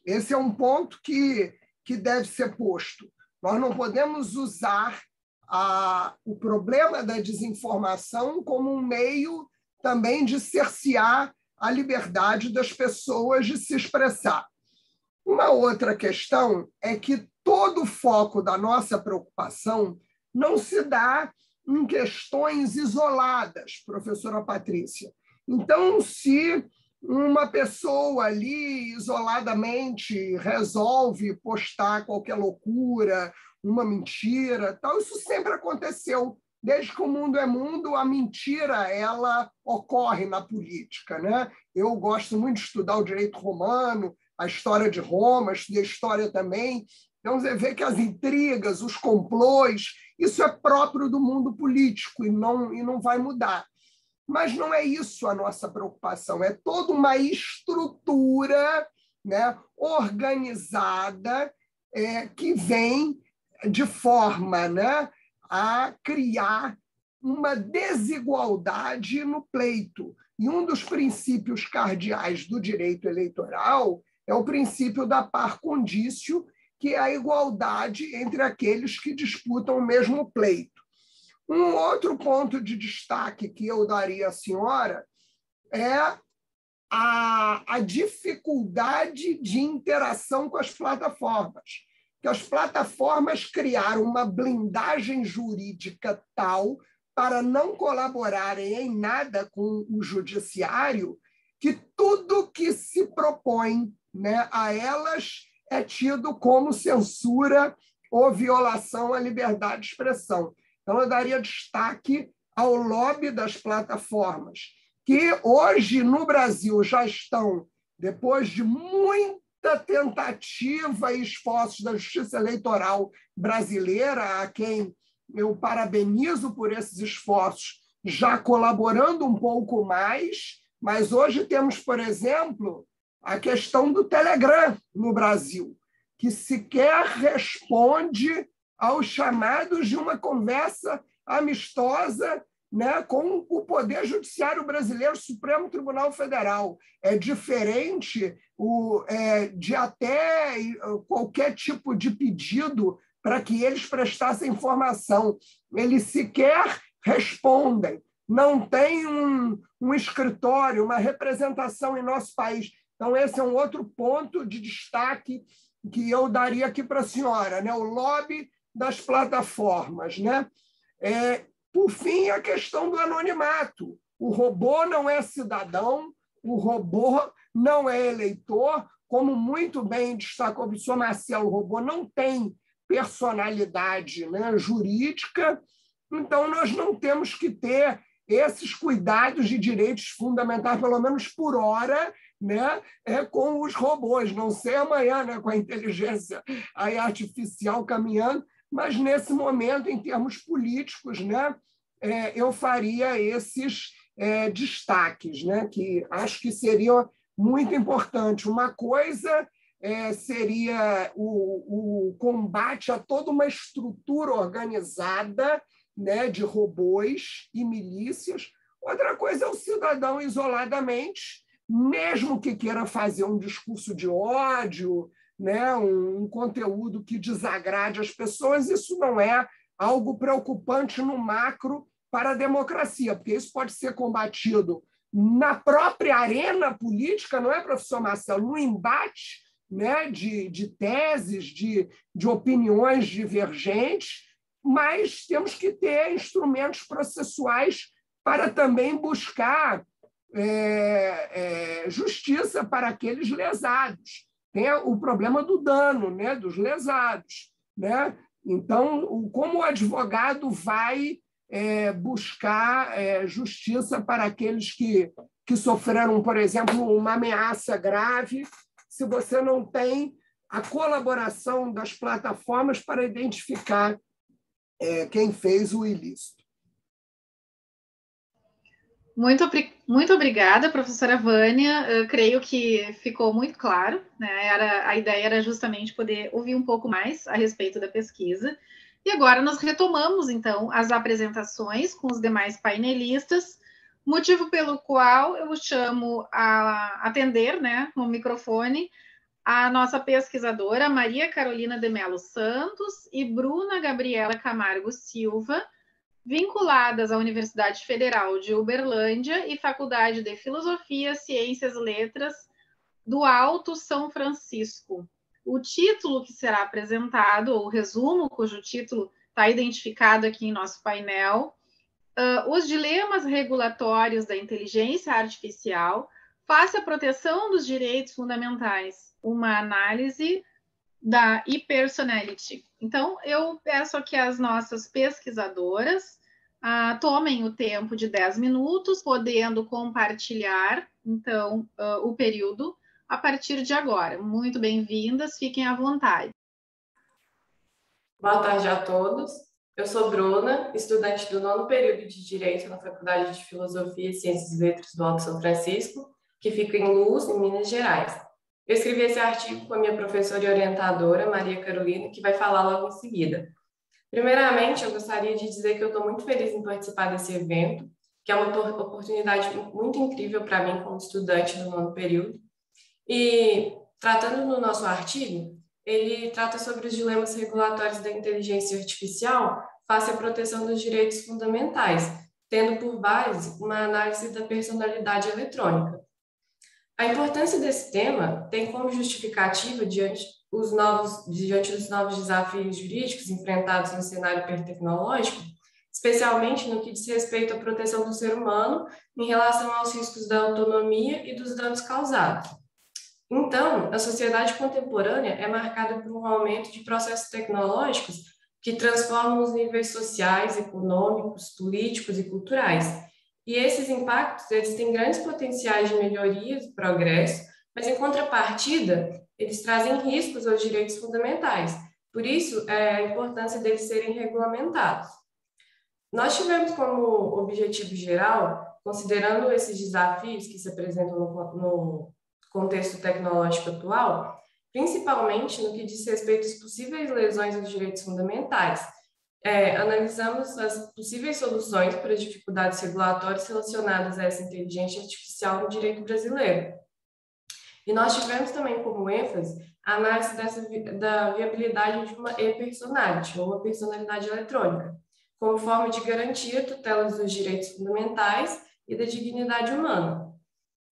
Esse é um ponto que deve ser posto. Nós não podemos usar o problema da desinformação como um meio também de cercear a liberdade das pessoas de se expressar. Uma outra questão é que todo o foco da nossa preocupação não se dá em questões isoladas, professora Patrícia. Então, se uma pessoa ali isoladamente resolve postar qualquer loucura, uma mentira, tal, isso sempre aconteceu Desde que o mundo é mundo, a mentira ela ocorre na política, né? Eu gosto muito de estudar o direito romano, a história de Roma, estudei história também. Então, você vê que as intrigas, os complôs, isso é próprio do mundo político e não vai mudar. Mas não é isso a nossa preocupação, é toda uma estrutura, né, organizada que vem de forma, né, a criar uma desigualdade no pleito. E um dos princípios cardeais do direito eleitoral é o princípio da par condicio, que é a igualdade entre aqueles que disputam o mesmo pleito. Um outro ponto de destaque que eu daria à senhora é a dificuldade de interação com as plataformas. Que as plataformas criaram uma blindagem jurídica tal para não colaborarem em nada com o judiciário, que tudo que se propõe, né, a elas é tido como censura ou violação à liberdade de expressão. Então, eu daria destaque ao lobby das plataformas, que hoje no Brasil já estão, depois de muita tentativa e esforços da Justiça Eleitoral brasileira, a quem eu parabenizo por esses esforços, já colaborando um pouco mais, mas hoje temos, por exemplo, a questão do Telegram no Brasil, que sequer responde aos chamados de uma conversa amistosa, né, com o Poder Judiciário Brasileiro, Supremo Tribunal Federal. É diferente de até qualquer tipo de pedido para que eles prestassem informação. Eles sequer respondem. Não tem um escritório, uma representação em nosso país. Então, esse é um outro ponto de destaque que eu daria aqui para a senhora, né? O lobby das plataformas, né? Por fim, a questão do anonimato. O robô não é cidadão, o robô não é eleitor, como muito bem destacou o professor Marcelo, o robô não tem personalidade, né, jurídica, então nós não temos que ter esses cuidados de direitos fundamentais, pelo menos por hora, né, com os robôs. Não sei amanhã, né, com a inteligência aí artificial caminhando, mas nesse momento, em termos políticos, né, eu faria esses destaques, né, que acho que seriam muito importantes. Uma coisa seria o combate a toda uma estrutura organizada, né, de robôs e milícias. Outra coisa é o cidadão isoladamente, mesmo que queira fazer um discurso de ódio, né, um conteúdo que desagrade as pessoas, isso não é algo preocupante no macro para a democracia, porque isso pode ser combatido na própria arena política, não é, professor Marcelo? No embate, né, de teses, de opiniões divergentes, mas temos que ter instrumentos processuais para também buscar justiça para aqueles lesados. Tem o problema do dano, né, dos lesados, né? Então, como o advogado vai buscar justiça para aqueles que sofreram, por exemplo, uma ameaça grave, se você não tem a colaboração das plataformas para identificar quem fez o ilícito. Muito obrigada, professora Vânia. Eu creio que ficou muito claro, né? A ideia era justamente poder ouvir um pouco mais a respeito da pesquisa. E agora nós retomamos, então, as apresentações com os demais painelistas, motivo pelo qual eu chamo a atender, né, no microfone, a nossa pesquisadora Maria Carolina de Mello Santos e Bruna Gabriela Camargo Silva, vinculadas à Universidade Federal de Uberlândia e Faculdade de Filosofia, Ciências e Letras do Alto São Francisco. O título que será apresentado, ou o resumo, cujo título está identificado aqui em nosso painel, os dilemas regulatórios da inteligência artificial face à proteção dos direitos fundamentais, uma análise da e-personality. Então, eu peço aqui às nossas pesquisadoras tomem o tempo de 10 minutos, podendo compartilhar, então, o período a partir de agora. Muito bem-vindas, fiquem à vontade. Boa tarde a todos. Eu sou Bruna, estudante do 9º período de Direito na Faculdade de Filosofia, Ciências e Letras do Alto São Francisco, que fica em Luz, em Minas Gerais. Eu escrevi esse artigo com a minha professora e orientadora, Maria Carolina, que vai falar logo em seguida. Primeiramente, eu gostaria de dizer que eu estou muito feliz em participar desse evento, que é uma oportunidade muito incrível para mim como estudante do 9º período. E, tratando no nosso artigo, ele trata sobre os dilemas regulatórios da inteligência artificial face à proteção dos direitos fundamentais, tendo por base uma análise da personalidade eletrônica. A importância desse tema tem como justificativa diante dos novos desafios jurídicos enfrentados no cenário hipertecnológico, especialmente no que diz respeito à proteção do ser humano em relação aos riscos da autonomia e dos danos causados. Então, a sociedade contemporânea é marcada por um aumento de processos tecnológicos que transformam os níveis sociais, econômicos, políticos e culturais. E esses impactos, eles têm grandes potenciais de melhorias e progresso, mas, em contrapartida, eles trazem riscos aos direitos fundamentais. Por isso, a importância deles serem regulamentados. Nós tivemos como objetivo geral, considerando esses desafios que se apresentam no contexto tecnológico atual, principalmente no que diz respeito às possíveis lesões aos direitos fundamentais. Analisamos as possíveis soluções para as dificuldades regulatórias relacionadas a essa inteligência artificial no direito brasileiro. E nós tivemos também como ênfase a análise da viabilidade de uma e-personality, ou uma personalidade eletrônica, como forma de garantir a tutela dos direitos fundamentais e da dignidade humana.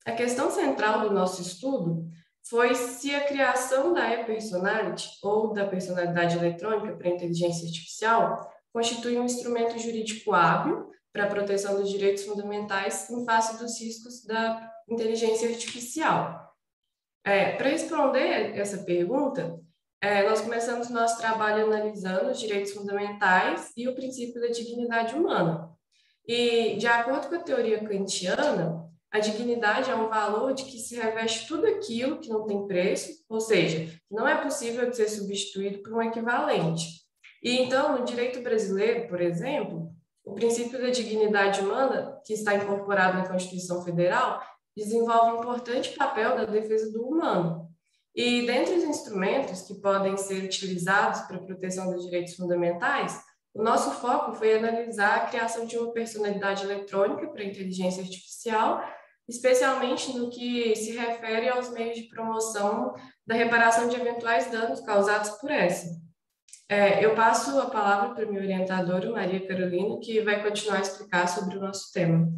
A questão central do nosso estudo foi se a criação da e-personality ou da personalidade eletrônica para a inteligência artificial constitui um instrumento jurídico hábil para a proteção dos direitos fundamentais em face dos riscos da inteligência artificial. Para responder essa pergunta, nós começamos nosso trabalho analisando os direitos fundamentais e o princípio da dignidade humana. E, de acordo com a teoria kantiana, a dignidade é um valor de que se reveste tudo aquilo que não tem preço, ou seja, que não é possível de ser substituído por um equivalente. E então, no direito brasileiro, por exemplo, o princípio da dignidade humana, que está incorporado na Constituição Federal, desenvolve um importante papel na defesa do humano. E dentre os instrumentos que podem ser utilizados para a proteção dos direitos fundamentais, o nosso foco foi analisar a criação de uma personalidade eletrônica para a inteligência artificial, especialmente no que se refere aos meios de promoção da reparação de eventuais danos causados por essa. Eu passo a palavra para a minha orientadora, Maria Carolina, que vai continuar a explicar sobre o nosso tema.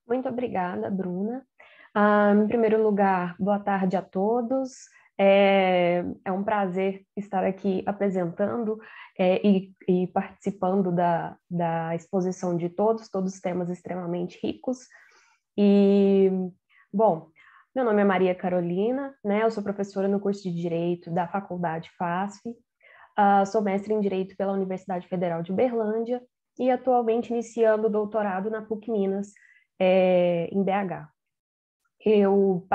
Muito obrigada, Bruna. Em primeiro lugar, boa tarde a todos. É um prazer estar aqui apresentando e participando da exposição de todos temas extremamente ricos. E, bom, meu nome é Maria Carolina, né? Eu sou professora no curso de Direito da Faculdade FASF, sou mestre em Direito pela Universidade Federal de Uberlândia e atualmente iniciando o doutorado na PUC Minas, em BH. Eu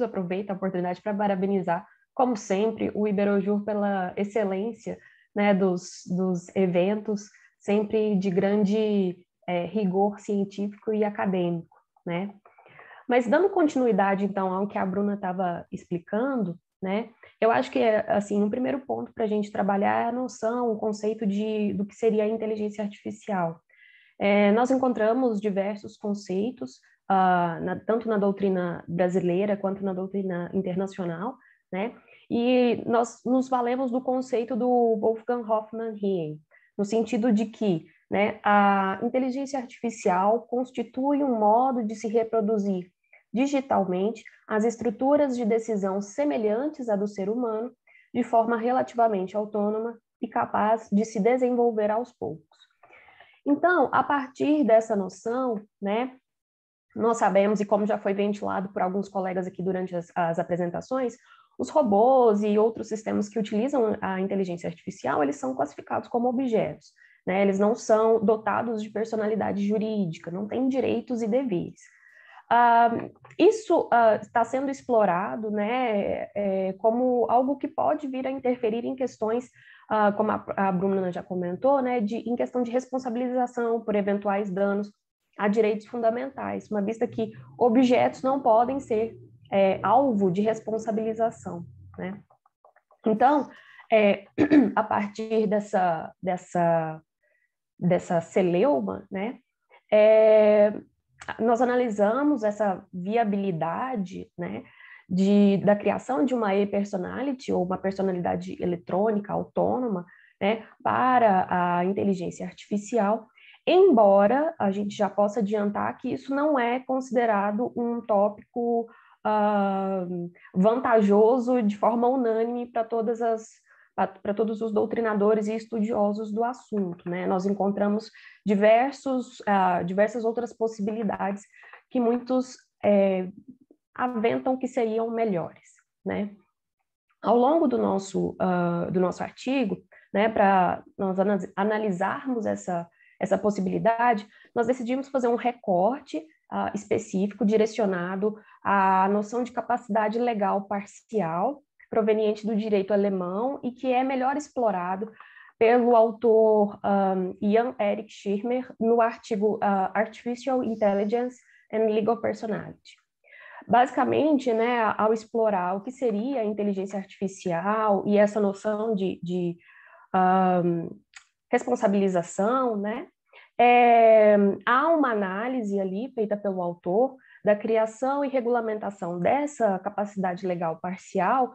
aproveito a oportunidade para parabenizar, como sempre, o Iberojur pela excelência, né, dos eventos, sempre de grande rigor científico e acadêmico, né? Mas dando continuidade, então, ao que a Bruna estava explicando, né, eu acho que, assim, um primeiro ponto para a gente trabalhar é a noção, o conceito do que seria a inteligência artificial. Nós encontramos diversos conceitos, tanto na doutrina brasileira quanto na doutrina internacional, né? E nós nos valemos do conceito do Wolfgang Hoffmann-Rien, no sentido de que, né, a inteligência artificial constitui um modo de se reproduzir digitalmente as estruturas de decisão semelhantes à do ser humano, de forma relativamente autônoma e capaz de se desenvolver aos poucos. Então, a partir dessa noção, né, nós sabemos, e como já foi ventilado por alguns colegas aqui durante as apresentações, os robôs e outros sistemas que utilizam a inteligência artificial, eles são classificados como objetos, né? Eles não são dotados de personalidade jurídica, não têm direitos e deveres. Isso está sendo explorado, né, como algo que pode vir a interferir em questões, como a Bruna já comentou, né, em questão de responsabilização por eventuais danos a direitos fundamentais, uma vista que objetos não podem ser alvo de responsabilização, né? Então, a partir dessa celeuma, né, nós analisamos essa viabilidade, né, da criação de uma e-personality ou uma personalidade eletrônica autônoma, né, para a inteligência artificial, embora a gente já possa adiantar que isso não é considerado um tópico vantajoso de forma unânime para todos os doutrinadores e estudiosos do assunto, né? Nós encontramos diversas outras possibilidades que muitos aventam que seriam melhores, né? Ao longo do nosso artigo, né, para nós analisarmos essa possibilidade, nós decidimos fazer um recorte específico direcionado à noção de capacidade legal parcial proveniente do direito alemão e que é melhor explorado pelo autor Jan Erik Schirmer no artigo Artificial Intelligence and Legal Personality. Basicamente, né, ao explorar o que seria a inteligência artificial e essa noção de responsabilização, né, há uma análise ali feita pelo autor da criação e regulamentação dessa capacidade legal parcial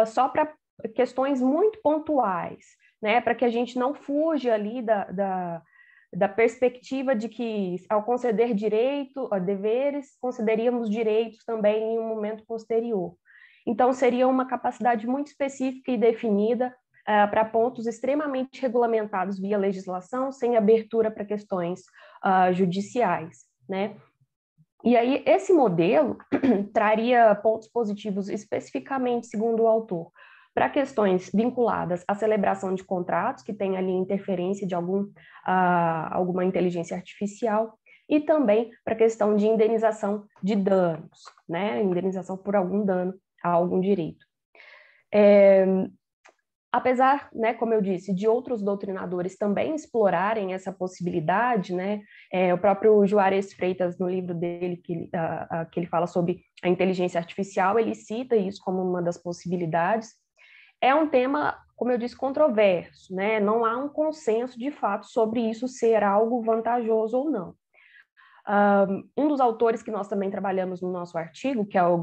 só para questões muito pontuais, né, para que a gente não fuja ali da perspectiva de que, ao conceder deveres, concederíamos direitos também em um momento posterior. Então, seria uma capacidade muito específica e definida para pontos extremamente regulamentados via legislação, sem abertura para questões judiciais, né? E aí, esse modelo traria pontos positivos especificamente, segundo o autor, para questões vinculadas à celebração de contratos, que tem ali interferência de alguma inteligência artificial, e também para a questão de indenização de danos, né? Indenização por algum dano a algum direito. Apesar, né, como eu disse, de outros doutrinadores também explorarem essa possibilidade, né, o próprio Juarez Freitas, no livro dele, que ele fala sobre a inteligência artificial, ele cita isso como uma das possibilidades. É um tema, como eu disse, controverso, né? Não há um consenso, de fato, sobre isso ser algo vantajoso ou não. Um dos autores que nós também trabalhamos no nosso artigo, que é o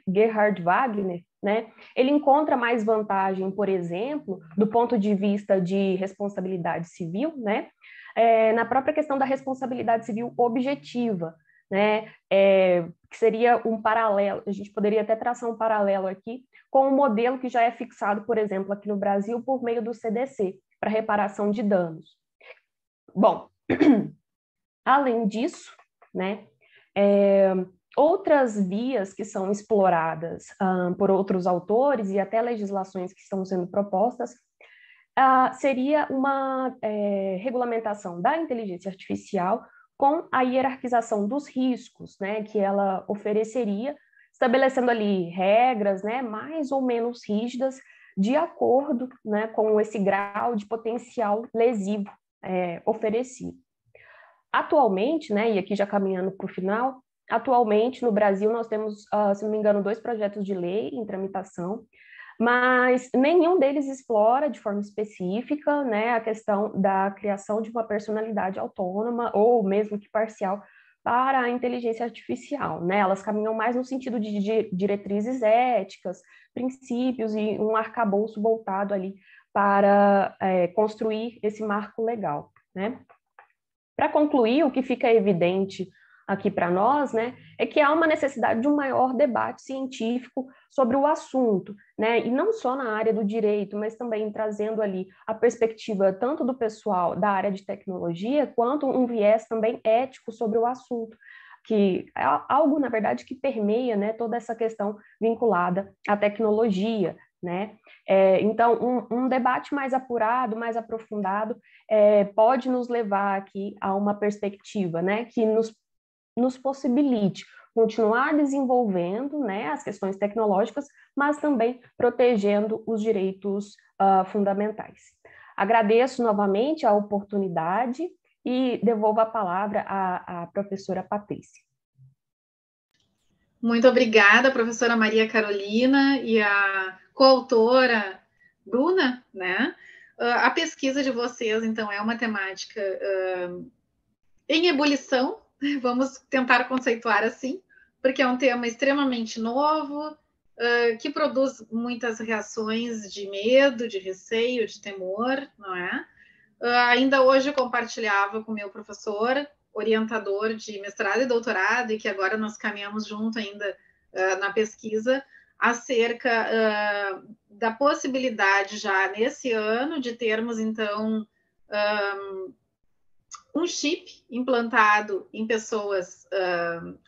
Gerhard Wagner, né, ele encontra mais vantagem, por exemplo, do ponto de vista de responsabilidade civil, né, na própria questão da responsabilidade civil objetiva, né, que seria um paralelo, a gente poderia até traçar um paralelo aqui com um modelo que já é fixado, por exemplo, aqui no Brasil, por meio do CDC, para reparação de danos. Bom, além disso, né, outras vias que são exploradas por outros autores e até legislações que estão sendo propostas seria uma regulamentação da inteligência artificial com a hierarquização dos riscos, né, que ela ofereceria, estabelecendo ali regras, né, mais ou menos rígidas de acordo, né, com esse grau de potencial lesivo oferecido. Atualmente, né, e aqui já caminhando para o final, atualmente no Brasil nós temos, se não me engano, 2 projetos de lei em tramitação, mas nenhum deles explora de forma específica, né, a questão da criação de uma personalidade autônoma ou mesmo que parcial para a inteligência artificial, né? Elas caminham mais no sentido de diretrizes éticas, princípios e um arcabouço voltado ali para construir esse marco legal, né? Para concluir, o que fica evidente aqui para nós, né, é que há uma necessidade de um maior debate científico sobre o assunto, né, e não só na área do direito, mas também trazendo ali a perspectiva tanto do pessoal da área de tecnologia, quanto um viés também ético sobre o assunto, que é algo, na verdade, que permeia, né, toda essa questão vinculada à tecnologia, né? Então, um debate mais apurado, mais aprofundado, pode nos levar aqui a uma perspectiva, né, que nos possibilite continuar desenvolvendo, né, as questões tecnológicas, mas também protegendo os direitos fundamentais. Agradeço novamente a oportunidade e devolvo a palavra à professora Patrícia. Muito obrigada, professora Maria Carolina e a coautora Bruna, né? A pesquisa de vocês, então, é uma temática em ebulição, vamos tentar conceituar assim, porque é um tema extremamente novo, que produz muitas reações de medo, de receio, de temor, não é? Ainda hoje eu compartilhava com meu professor, orientador de mestrado e doutorado, e que agora nós caminhamos junto ainda na pesquisa, acerca da possibilidade já nesse ano de termos, então, um chip implantado em pessoas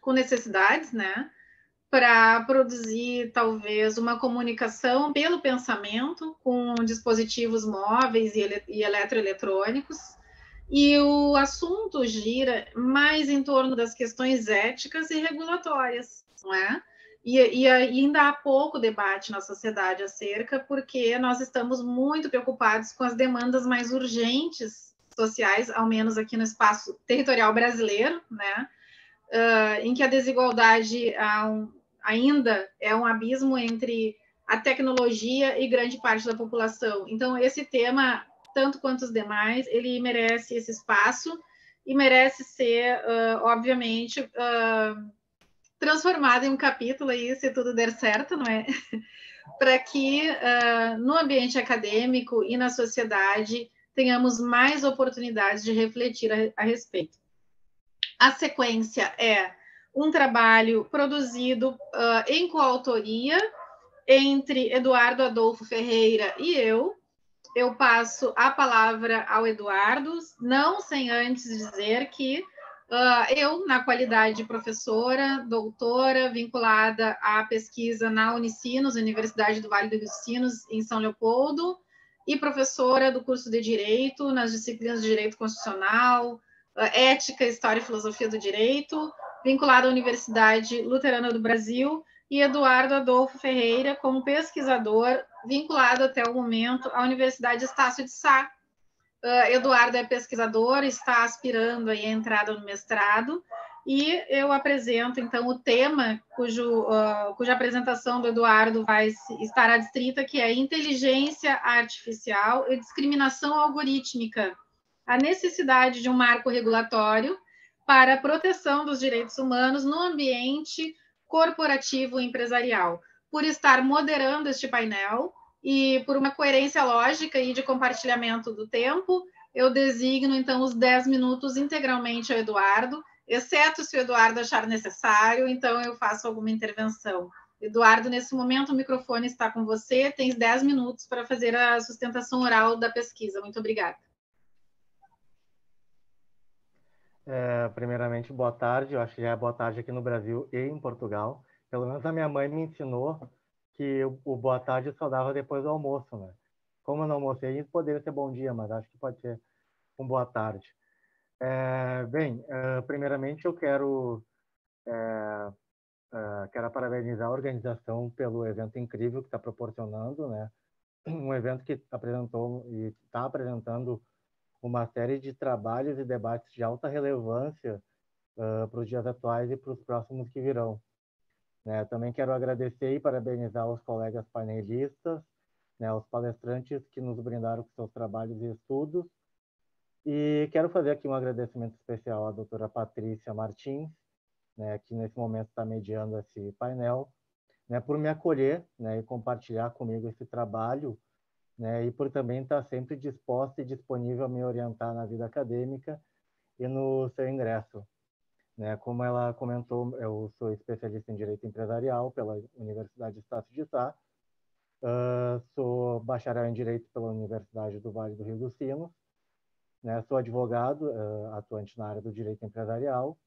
com necessidades, né? Para produzir, talvez, uma comunicação pelo pensamento com dispositivos móveis e eletroeletrônicos. E o assunto gira mais em torno das questões éticas e regulatórias, não é? E ainda há pouco debate na sociedade acerca, porque nós estamos muito preocupados com as demandas mais urgentes sociais, ao menos aqui no espaço territorial brasileiro, né? Em que a desigualdade ainda é um abismo entre a tecnologia e grande parte da população. Então, esse tema, tanto quanto os demais, ele merece esse espaço e merece ser, obviamente, transformado em um capítulo aí, se tudo der certo, não é? Para que no ambiente acadêmico e na sociedade tenhamos mais oportunidades de refletir a respeito. A sequência é um trabalho produzido em coautoria entre Eduardo Adolfo Ferreira e eu. Eu passo a palavra ao Eduardo, não sem antes dizer que eu, na qualidade de professora, doutora, vinculada à pesquisa na Unicinos, Universidade do Vale do Rio dos Sinos, em São Leopoldo, e professora do curso de Direito, nas disciplinas de Direito Constitucional, Ética, História e Filosofia do Direito, vinculada à Universidade Luterana do Brasil, e Eduardo Adolfo Ferreira, como pesquisador, vinculado até o momento à Universidade Estácio de Sá. Eduardo é pesquisador, está aspirando aí a entrada no mestrado, e eu apresento, então, o tema cuja apresentação do Eduardo estar adstrita, que é Inteligência Artificial e Discriminação Algorítmica, a necessidade de um marco regulatório para a proteção dos direitos humanos no ambiente corporativo e empresarial. Por estar moderando este painel e por uma coerência lógica e de compartilhamento do tempo, eu designo, então, os 10 minutos integralmente ao Eduardo, exceto se o Eduardo achar necessário, então eu faço alguma intervenção. Eduardo, nesse momento o microfone está com você, tens 10 minutos para fazer a sustentação oral da pesquisa. Muito obrigada. Primeiramente, boa tarde. Eu acho que já é boa tarde aqui no Brasil e em Portugal. Pelo menos a minha mãe me ensinou que o boa tarde só dava depois do almoço, né? Como eu não almocei, poderia ser bom dia, mas acho que pode ser um boa tarde. Primeiramente eu quero parabenizar a organização pelo evento incrível que está proporcionando, né? Um evento que apresentou e está apresentando uma série de trabalhos e debates de alta relevância para os dias atuais e para os próximos que virão. Também quero agradecer e parabenizar os colegas painelistas, os palestrantes que nos brindaram com seus trabalhos e estudos. E quero fazer aqui um agradecimento especial à doutora Patrícia Martins, que nesse momento está mediando esse painel, por me acolher e compartilhar comigo esse trabalho, e por também estar sempre disposta e disponível a me orientar na vida acadêmica e no seu ingresso. Como ela comentou, eu sou especialista em Direito Empresarial pela Universidade Estácio de Sá, sou bacharel em Direito pela Universidade do Vale do Rio dos Sinos, sou advogado, atuante na área do Direito Empresarial,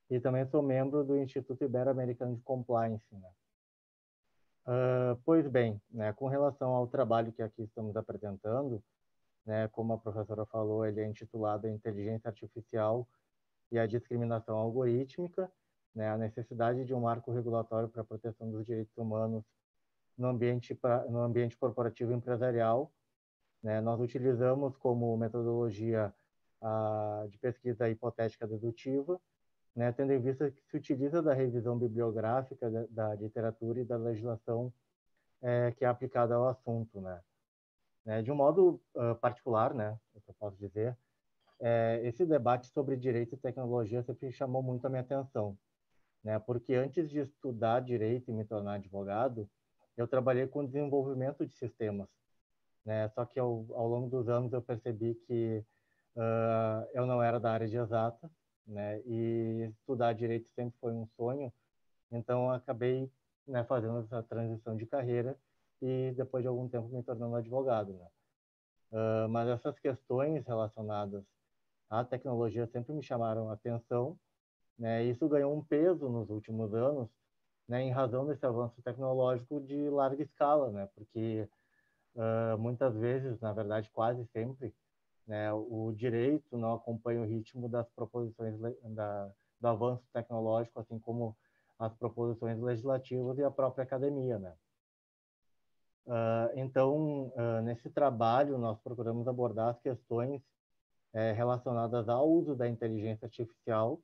e também sou membro do Instituto Ibero-Americano de Compliance. Pois bem, né, com relação ao trabalho que aqui estamos apresentando, né, como a professora falou, ele é intitulado Inteligência Artificial e a Discriminação Algorítmica, né, a necessidade de um marco regulatório para a proteção dos direitos humanos no ambiente corporativo e empresarial. Né, nós utilizamos como metodologia de pesquisa hipotética dedutiva, né, tendo em vista que se utiliza da revisão bibliográfica da literatura e da legislação que é aplicada ao assunto, né. De um modo particular, né, eu posso dizer, esse debate sobre direito e tecnologia sempre chamou muito a minha atenção, né, porque antes de estudar direito e me tornar advogado, eu trabalhei com desenvolvimento de sistemas, né, só que ao longo dos anos eu percebi que eu não era da área de exata, né, e estudar direito sempre foi um sonho, então eu acabei, né, fazendo essa transição de carreira e depois de algum tempo me tornando advogado, né. Mas essas questões relacionadas à tecnologia sempre me chamaram a atenção, né, e isso ganhou um peso nos últimos anos, né, em razão desse avanço tecnológico de larga escala, né, porque muitas vezes, na verdade quase sempre, né, o direito não acompanha o ritmo das proposições do avanço tecnológico, assim como as proposições legislativas e a própria academia, né. Então, nesse trabalho, nós procuramos abordar as questões relacionadas ao uso da inteligência artificial,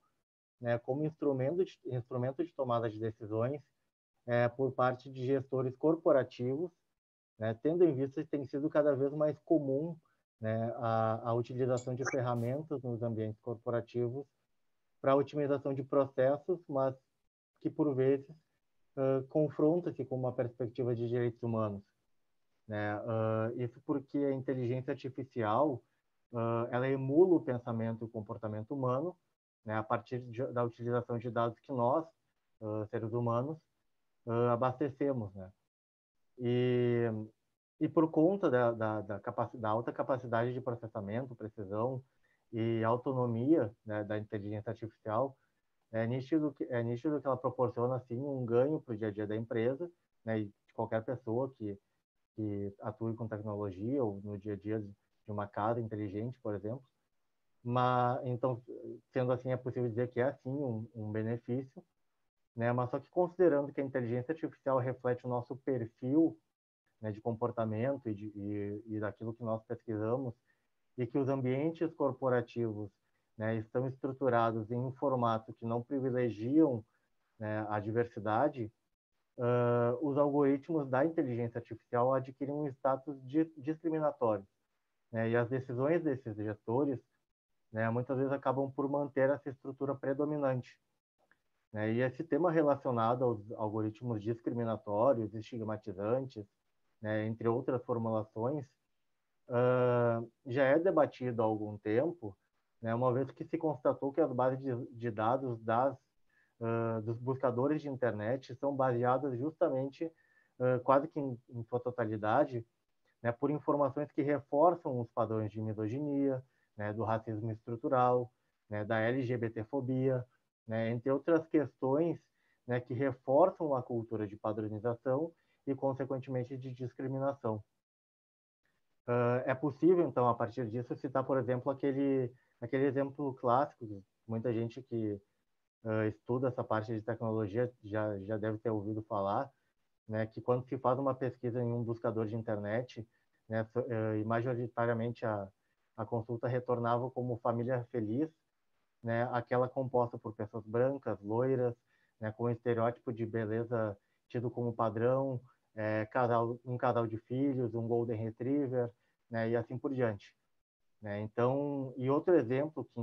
né, como instrumento de tomada de decisões por parte de gestores corporativos, né, tendo em vista que tem sido cada vez mais comum, né, a utilização de ferramentas nos ambientes corporativos para otimização de processos, mas que, por vezes, confronta-se com uma perspectiva de direitos humanos, né? Isso porque a inteligência artificial ela emula o pensamento e o comportamento humano, né, a partir da utilização de dados que nós, seres humanos, abastecemos, né? E por conta da alta capacidade de processamento, precisão e autonomia, né, da inteligência artificial, é nítido que ela proporciona assim um ganho para o dia a dia da empresa, né, e de qualquer pessoa que atue com tecnologia ou no dia a dia de uma casa inteligente, por exemplo. Mas então, sendo assim, é possível dizer que é sim um benefício, né? Mas só que considerando que a inteligência artificial reflete o nosso perfil, né, de comportamento e daquilo que nós pesquisamos, e que os ambientes corporativos, né, estão estruturados em um formato que não privilegiam, né, a diversidade, os algoritmos da inteligência artificial adquirem um status discriminatório, né, e as decisões desses gestores, né, muitas vezes acabam por manter essa estrutura predominante, né, e esse tema relacionado aos algoritmos discriminatórios, estigmatizantes, né, entre outras formulações, já é debatido há algum tempo, né, uma vez que se constatou que as bases de dados dos buscadores de internet são baseadas justamente, quase que em sua totalidade, né, por informações que reforçam os padrões de misoginia, né, do racismo estrutural, né, da LGBTfobia, né, entre outras questões, né, que reforçam a cultura de padronização e, consequentemente, de discriminação. É possível, então, a partir disso, citar, por exemplo, aquele exemplo clássico, muita gente que estuda essa parte de tecnologia já deve ter ouvido falar, né, que quando se faz uma pesquisa em um buscador de internet, né, e majoritariamente a consulta retornava como família feliz, né, aquela composta por pessoas brancas, loiras, né, com um estereótipo de beleza tido como padrão, um casal de filhos, um golden retriever, né, e assim por diante, né? Então, e outro exemplo que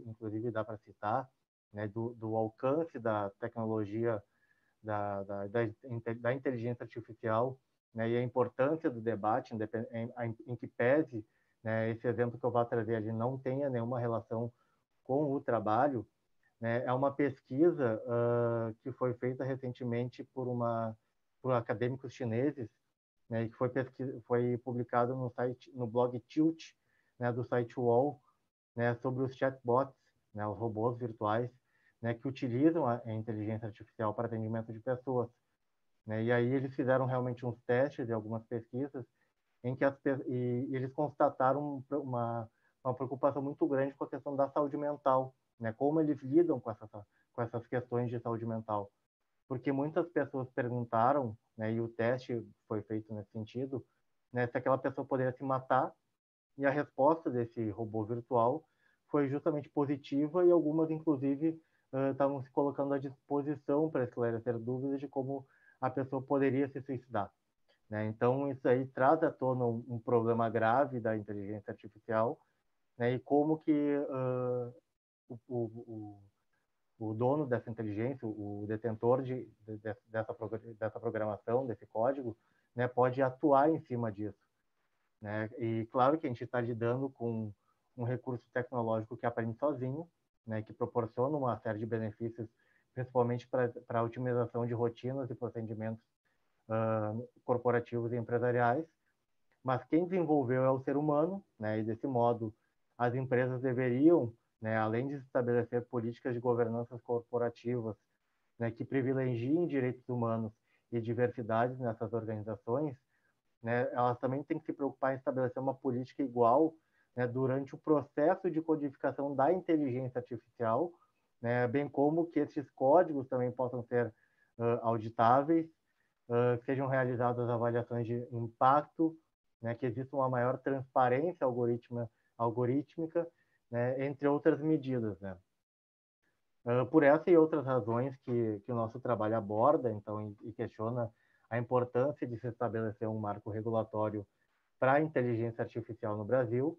inclusive dá para citar, né, do alcance da tecnologia da inteligência artificial, né, e a importância do debate, em que pese, né, esse exemplo que eu vou trazer ali não tenha nenhuma relação com o trabalho, né, é uma pesquisa que foi feita recentemente por acadêmicos chineses, né, e que foi publicado no blog Tilt, né, do site UOL, né, sobre os chatbots, né, os robôs virtuais, né, que utilizam a inteligência artificial para atendimento de pessoas, né? E aí eles fizeram realmente uns testes de algumas pesquisas em que eles constataram uma preocupação muito grande com a questão da saúde mental, né? Como eles lidam com essas questões de saúde mental. Porque muitas pessoas perguntaram, né, e o teste foi feito nesse sentido, né, se aquela pessoa poderia se matar, e a resposta desse robô virtual foi justamente positiva, e algumas, inclusive, estavam se colocando à disposição para esclarecer dúvidas de como a pessoa poderia se suicidar, né? Então, isso aí traz à tona um problema grave da inteligência artificial, né, e como que o dono dessa inteligência, o detentor dessa programação, desse código, né, pode atuar em cima disso, né? E claro que a gente está lidando com um recurso tecnológico que aprende sozinho, né, que proporciona uma série de benefícios, principalmente para a otimização de rotinas e procedimentos corporativos e empresariais, mas quem desenvolveu é o ser humano, né? E desse modo as empresas deveriam, né, além de estabelecer políticas de governança corporativas, né, que privilegiem direitos humanos e diversidade nessas organizações, né, elas também têm que se preocupar em estabelecer uma política igual, né, durante o processo de codificação da inteligência artificial, né, bem como que esses códigos também possam ser auditáveis, sejam realizadas avaliações de impacto, né, que exista uma maior transparência algorítmica, né, entre outras medidas, né. Por essa e outras razões que o nosso trabalho aborda, então, e questiona a importância de se estabelecer um marco regulatório para a inteligência artificial no Brasil,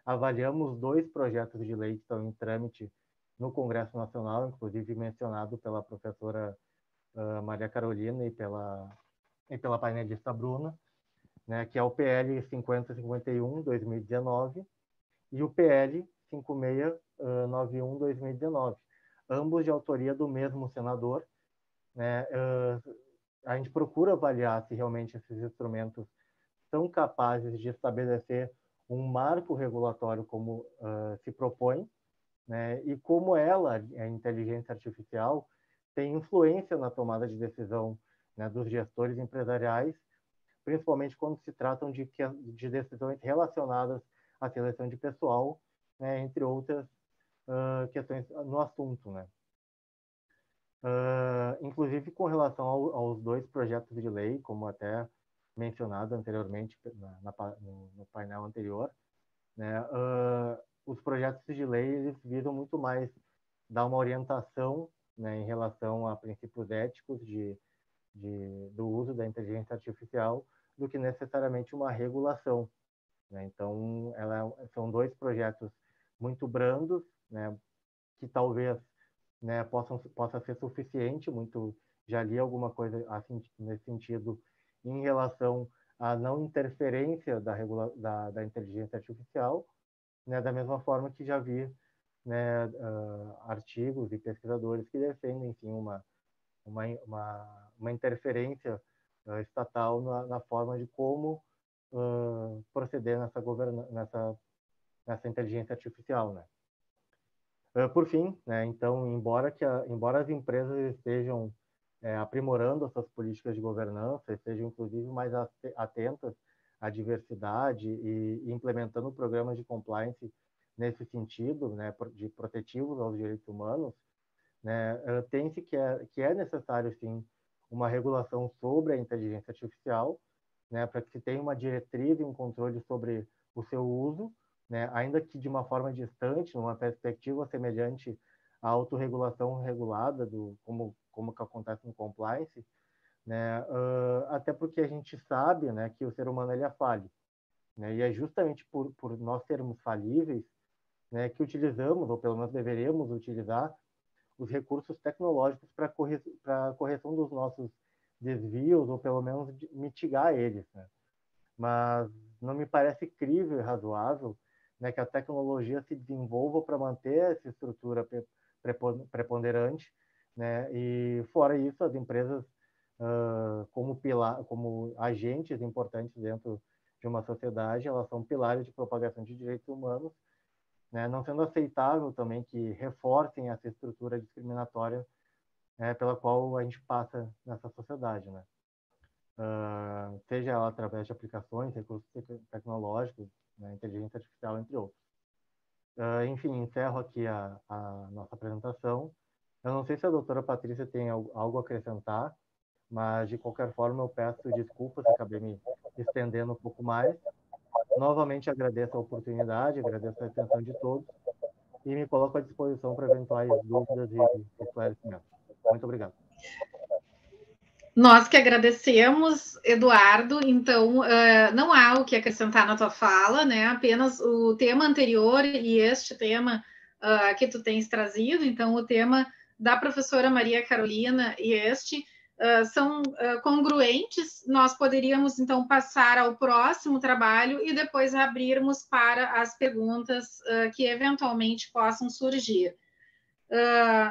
avaliamos 2 projetos de lei que estão em trâmite no Congresso Nacional, inclusive mencionado pela professora Maria Carolina e pela painelista Bruna, né, que é o PL 5051/2019 e o PL 5691/2019, ambos de autoria do mesmo senador, né? A gente procura avaliar se realmente esses instrumentos são capazes de estabelecer um marco regulatório como se propõe, né? E como ela, a inteligência artificial, tem influência na tomada de decisão, né, dos gestores empresariais, principalmente quando se tratam de decisões relacionadas à seleção de pessoal, né, entre outras questões no assunto, né? Inclusive com relação aos 2 projetos de lei, como até mencionado anteriormente no painel anterior, né, os projetos de lei eles visam muito mais dar uma orientação, né, em relação a princípios éticos do uso da inteligência artificial do que necessariamente uma regulação, né? Então, são 2 projetos muito brandos, né, que talvez, né, possa ser suficiente. Já li alguma coisa assim, nesse sentido em relação à não interferência da inteligência artificial, né, da mesma forma que já vi, né, artigos e pesquisadores que defendem, sim, uma interferência estatal na forma de como proceder nessa inteligência artificial, né? Por fim, né, então, embora as empresas estejam aprimorando as suas políticas de governança, estejam inclusive mais atentas à diversidade e implementando programas de compliance nesse sentido, né, de protetivos aos direitos humanos, né, tem-se que é necessário, sim, uma regulação sobre a inteligência artificial, né, para que se tenha uma diretriz e um controle sobre o seu uso, né, ainda que de uma forma distante, numa perspectiva semelhante à autorregulação regulada, como que acontece no compliance, né, até porque a gente sabe, né, que o ser humano ele é falho, né, e é justamente por nós sermos falíveis, né, que utilizamos, ou pelo menos deveríamos utilizar, os recursos tecnológicos para a correção dos nossos desvios, ou pelo menos mitigar eles, né? Mas não me parece crível e razoável, né, que a tecnologia se desenvolva para manter essa estrutura preponderante, né? E fora isso, as empresas como agentes importantes dentro de uma sociedade, elas são pilares de propagação de direitos humanos, né? Não sendo aceitável também que reforcem essa estrutura discriminatória pela qual a gente passa nessa sociedade, né? seja ela através de aplicações, recursos tecnológicos, né, inteligência artificial, entre outros. Enfim, encerro aqui a nossa apresentação. Eu não sei se a doutora Patrícia tem algo a acrescentar, mas, de qualquer forma, eu peço desculpas se acabei me estendendo um pouco mais. Novamente, agradeço a oportunidade, agradeço a atenção de todos e me coloco à disposição para eventuais dúvidas e esclarecimentos. Muito obrigado. Nós que agradecemos, Eduardo. Então, não há o que acrescentar na tua fala, né? Apenas o tema anterior e este tema que tu tens trazido. Então, o tema da professora Maria Carolina e este são congruentes. Nós poderíamos, então, passar ao próximo trabalho e depois abrirmos para as perguntas que eventualmente possam surgir.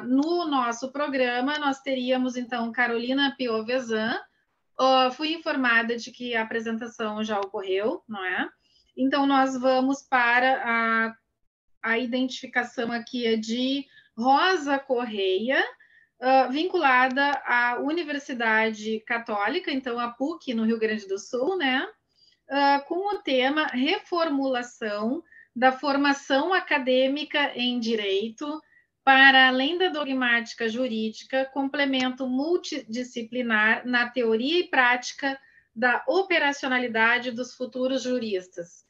No nosso programa, nós teríamos, então, Carolina Piovesan. Fui informada de que a apresentação já ocorreu, não é? Então, nós vamos para a identificação aqui de Rosa Correia, vinculada à Universidade Católica, então, a PUC, no Rio Grande do Sul, né? Com o tema reformulação da formação acadêmica em Direito, para além da dogmática jurídica, complemento multidisciplinar na teoria e prática da operacionalidade dos futuros juristas.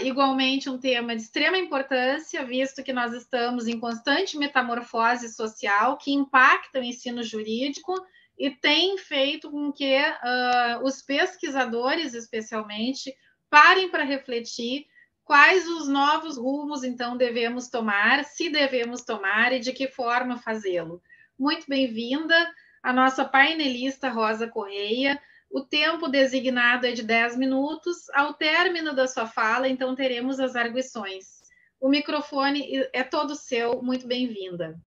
Igualmente, um tema de extrema importância, visto que nós estamos em constante metamorfose social que impacta o ensino jurídico e tem feito com que os pesquisadores, especialmente, parem para refletir quais os novos rumos, então, devemos tomar, se devemos tomar e de que forma fazê-lo. Muito bem-vinda a nossa painelista Rosa Correia. O tempo designado é de 10 minutos. Ao término da sua fala, então, teremos as arguições. O microfone é todo seu. Muito bem-vinda.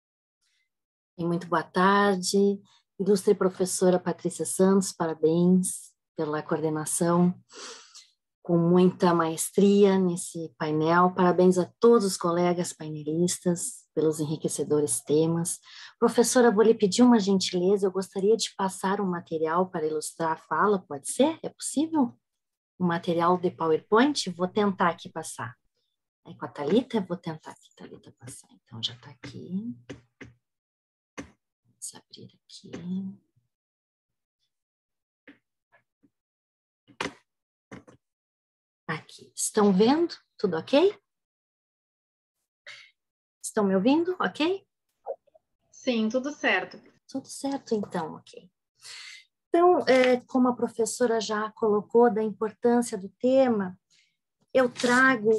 Muito boa tarde. Ilustre professora Patrícia Santos, parabéns pela coordenação com muita maestria nesse painel. Parabéns a todos os colegas painelistas pelos enriquecedores temas. Professora, vou lhe pedir uma gentileza, eu gostaria de passar um material para ilustrar a fala, pode ser? É possível? Um material de PowerPoint? Vou tentar aqui passar. Aí com a Thalita, vou tentar aqui, Thalita, passar. Então, já está aqui. Vamos abrir aqui. Aqui, estão vendo? Tudo ok? Estão me ouvindo? Ok? Sim, tudo certo. Tudo certo, então, ok. Então, como a professora já colocou da importância do tema, eu trago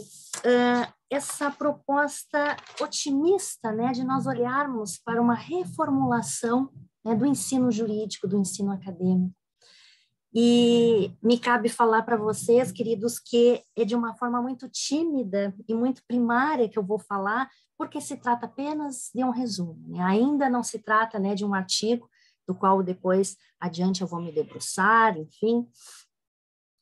essa proposta otimista, né, de nós olharmos para uma reformulação, né, do ensino jurídico, do ensino acadêmico. E me cabe falar para vocês, queridos, que é de uma forma muito tímida e muito primária que eu vou falar, porque se trata apenas de um resumo, né? Ainda não se trata, né, de um artigo, do qual depois adiante eu vou me debruçar, enfim.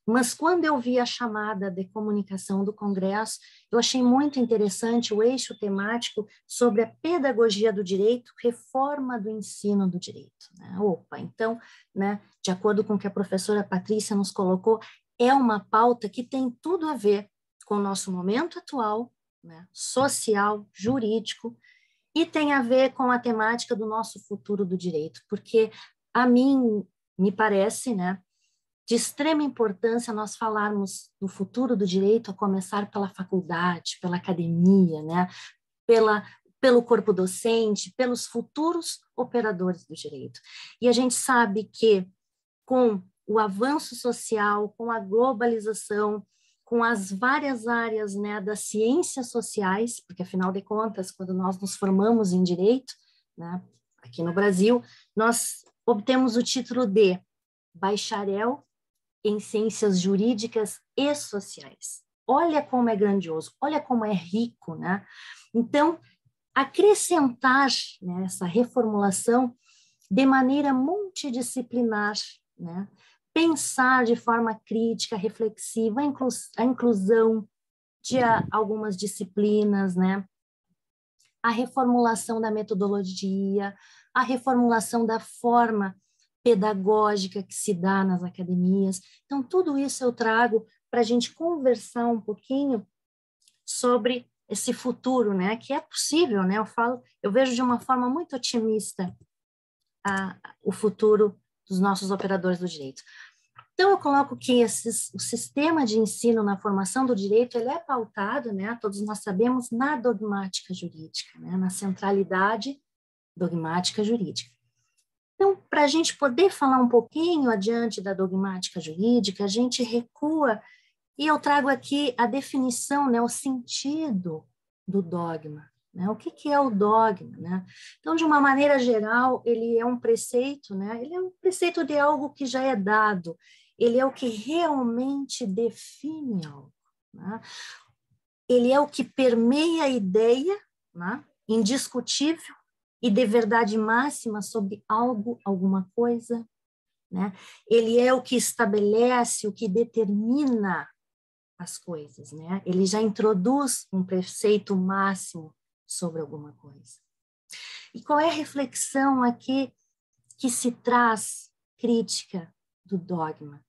Mas quando eu vi a chamada de comunicação do Congresso, eu achei muito interessante o eixo temático sobre a pedagogia do direito, reforma do ensino do direito, né? Opa, então, né, de acordo com o que a professora Patrícia nos colocou, é uma pauta que tem tudo a ver com o nosso momento atual, né, social, jurídico, e tem a ver com a temática do nosso futuro do direito, porque a mim me parece, né, de extrema importância nós falarmos do futuro do direito, a começar pela faculdade, pela academia, né? Pelo corpo docente, pelos futuros operadores do direito. E a gente sabe que com o avanço social, com a globalização, com as várias áreas, né, das ciências sociais, porque afinal de contas, quando nós nos formamos em direito, né, aqui no Brasil, nós obtemos o título de bacharel em ciências jurídicas e sociais. Olha como é grandioso, olha como é rico, né? Então, acrescentar, né, essa reformulação de maneira multidisciplinar, né? Pensar de forma crítica, reflexiva, a inclusão de algumas disciplinas, né? A reformulação da metodologia, a reformulação da forma pedagógica que se dá nas academias. Então, tudo isso eu trago para a gente conversar um pouquinho sobre esse futuro, né? Que é possível, né? Eu vejo de uma forma muito otimista o futuro dos nossos operadores do direito. Então, eu coloco que o sistema de ensino na formação do direito, ele é pautado, né? Todos nós sabemos, na dogmática jurídica, né? Na centralidade dogmática jurídica. Então, para a gente poder falar um pouquinho adiante da dogmática jurídica, a gente recua e eu trago aqui a definição, né, o sentido do dogma. Né? O que é o dogma? Né? Então, de uma maneira geral, ele é um preceito, né? Ele é um preceito de algo que já é dado, ele é o que realmente define algo. Né? Ele é o que permeia a ideia, né, indiscutível e de verdade máxima sobre algo, alguma coisa. Né? Ele é o que estabelece, o que determina as coisas. Né? Ele já introduz um preceito máximo sobre alguma coisa. E qual é a reflexão aqui que se traz crítica do dogma?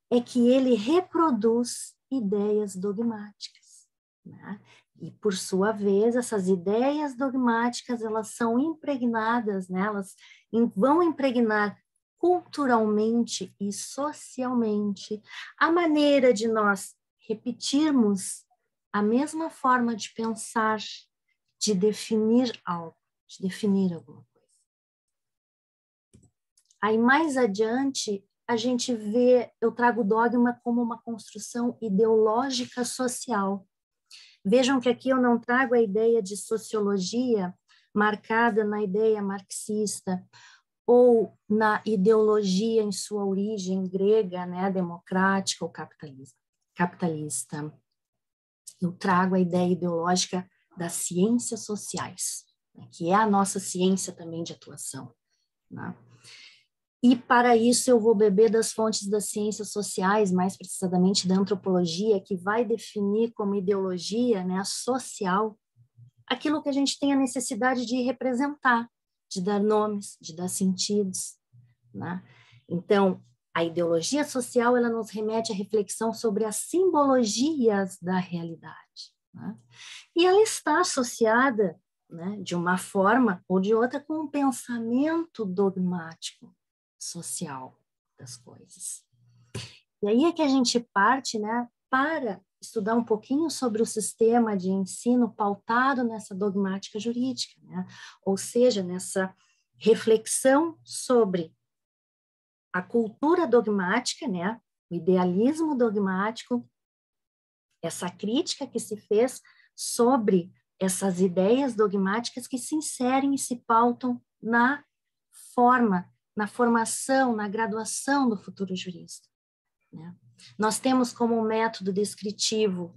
É que ele reproduz ideias dogmáticas, né? E, por sua vez, essas ideias dogmáticas, elas são impregnadas, né? Elas vão impregnar culturalmente e socialmente a maneira de nós repetirmos a mesma forma de pensar, de definir algo, de definir alguma coisa. Aí, mais adiante, a gente vê, eu trago o dogma como uma construção ideológica social. Vejam que aqui eu não trago a ideia de sociologia marcada na ideia marxista ou na ideologia em sua origem grega, né, democrática ou capitalista. Eu trago a ideia ideológica das ciências sociais, né, que é a nossa ciência também de atuação. Né? E para isso eu vou beber das fontes das ciências sociais, mais precisamente da antropologia, que vai definir como ideologia, né, social, aquilo que a gente tem a necessidade de representar, de dar nomes, de dar sentidos. Né? Então, a ideologia social, ela nos remete à reflexão sobre as simbologias da realidade. Né? E ela está associada, né, de uma forma ou de outra com um pensamento dogmático social das coisas. E aí é que a gente parte, né, para estudar um pouquinho sobre o sistema de ensino pautado nessa dogmática jurídica, né? Ou seja, nessa reflexão sobre a cultura dogmática, né, o idealismo dogmático, essa crítica que se fez sobre essas ideias dogmáticas que se inserem e se pautam na forma, na formação, na graduação do futuro jurista. Né? Nós temos como método descritivo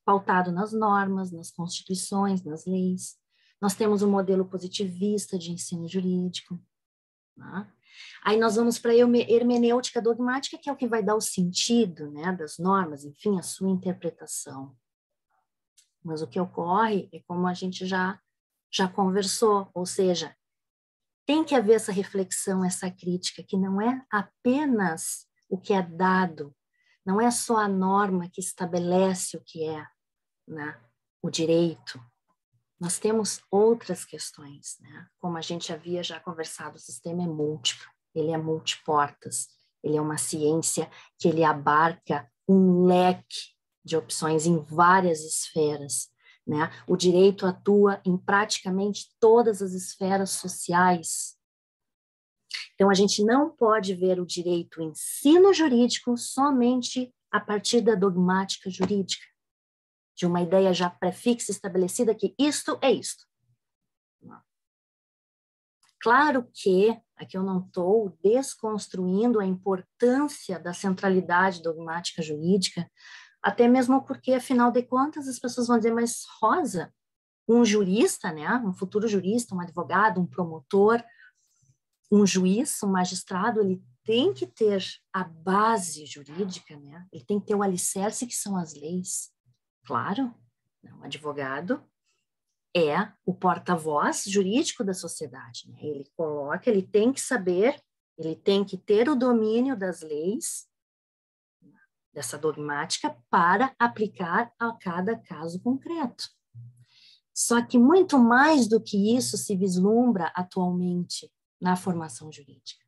pautado nas normas, nas constituições, nas leis. Nós temos um modelo positivista de ensino jurídico. Né? Aí nós vamos para a hermenêutica dogmática, que é o que vai dar o sentido, né, das normas, enfim, a sua interpretação. Mas o que ocorre é como a gente já conversou, ou seja, tem que haver essa reflexão, essa crítica, que não é apenas o que é dado, não é só a norma que estabelece o que é, né, o direito. Nós temos outras questões, né? Como a gente havia já conversado, o sistema é múltiplo, ele é multiportas, ele é uma ciência que ele abarca um leque de opções em várias esferas. Né? O direito atua em praticamente todas as esferas sociais. Então, a gente não pode ver o direito, o ensino jurídico, somente a partir da dogmática jurídica, de uma ideia já prefixa estabelecida que isto é isto. Claro que aqui eu não estou desconstruindo a importância da centralidade dogmática jurídica, até mesmo porque, afinal de contas, as pessoas vão dizer, mas Rosa, um jurista, né, um futuro jurista, um advogado, um promotor, um juiz, um magistrado, ele tem que ter a base jurídica, né? Ele tem que ter o alicerce que são as leis. Claro, o advogado é o porta-voz jurídico da sociedade, né? Ele tem que saber Ele tem que ter o domínio das leis, dessa dogmática, para aplicar a cada caso concreto. Só que muito mais do que isso se vislumbra atualmente na formação jurídica.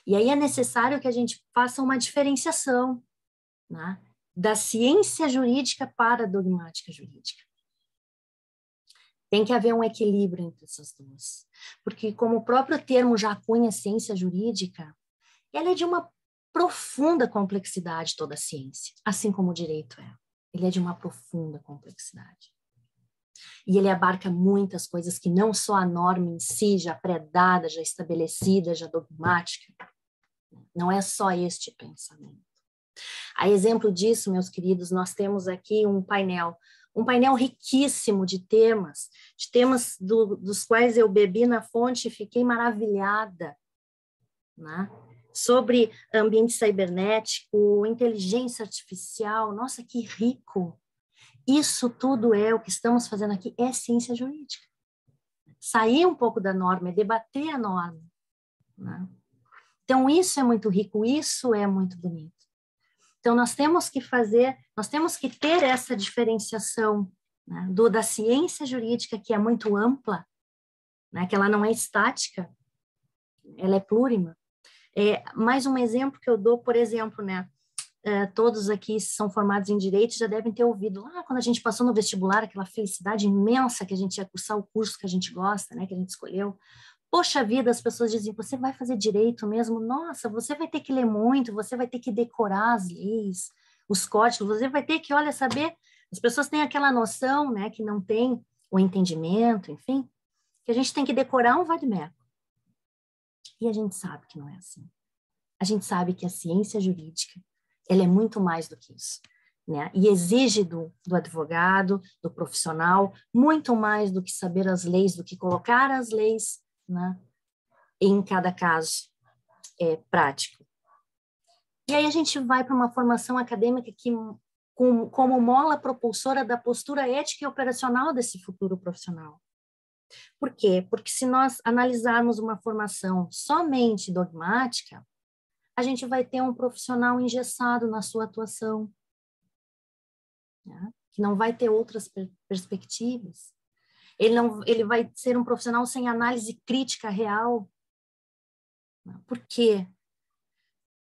E aí é necessário que a gente faça uma diferenciação, né, da ciência jurídica para a dogmática jurídica. Tem que haver um equilíbrio entre essas duas. Porque, como o próprio termo já cunha ciência jurídica, ela é de uma profunda complexidade, toda a ciência, assim como o direito é. Ele é de uma profunda complexidade. E ele abarca muitas coisas que não só a norma em si, já pré-dada, já estabelecida, já dogmática. Não é só este pensamento. A exemplo disso, meus queridos, nós temos aqui um painel riquíssimo de temas dos quais eu bebi na fonte e fiquei maravilhada, né? Sobre ambiente cibernético, inteligência artificial, nossa, que rico! Isso tudo o que estamos fazendo aqui, é ciência jurídica. Sair um pouco da norma, é debater a norma, né? Então, isso é muito rico, isso é muito bonito. Então, nós temos que ter essa diferenciação, né, da ciência jurídica, que é muito ampla, né, que ela não é estática, ela é plurima. Mais um exemplo que eu dou, por exemplo, né, todos aqui são formados em Direito, já devem ter ouvido lá, quando a gente passou no vestibular, aquela felicidade imensa que a gente ia cursar o curso que a gente gosta, né, que a gente escolheu. Poxa vida, as pessoas dizem, você vai fazer direito mesmo? Nossa, você vai ter que ler muito, você vai ter que decorar as leis, os códigos, você vai ter que, olha, saber. As pessoas têm aquela noção, né, que não tem o entendimento, enfim, que a gente tem que decorar um vade-mecum. E a gente sabe que não é assim. A gente sabe que a ciência jurídica, ela é muito mais do que isso, né? E exige do advogado, do profissional, muito mais do que saber as leis, do que colocar as leis, né, em cada caso prático. E aí a gente vai para uma formação acadêmica que, como mola propulsora da postura ética e operacional desse futuro profissional. Por quê? Porque se nós analisarmos uma formação somente dogmática, a gente vai ter um profissional engessado na sua atuação, né, que não vai ter outras perspectivas. Ele vai ser um profissional sem análise crítica real. Por quê?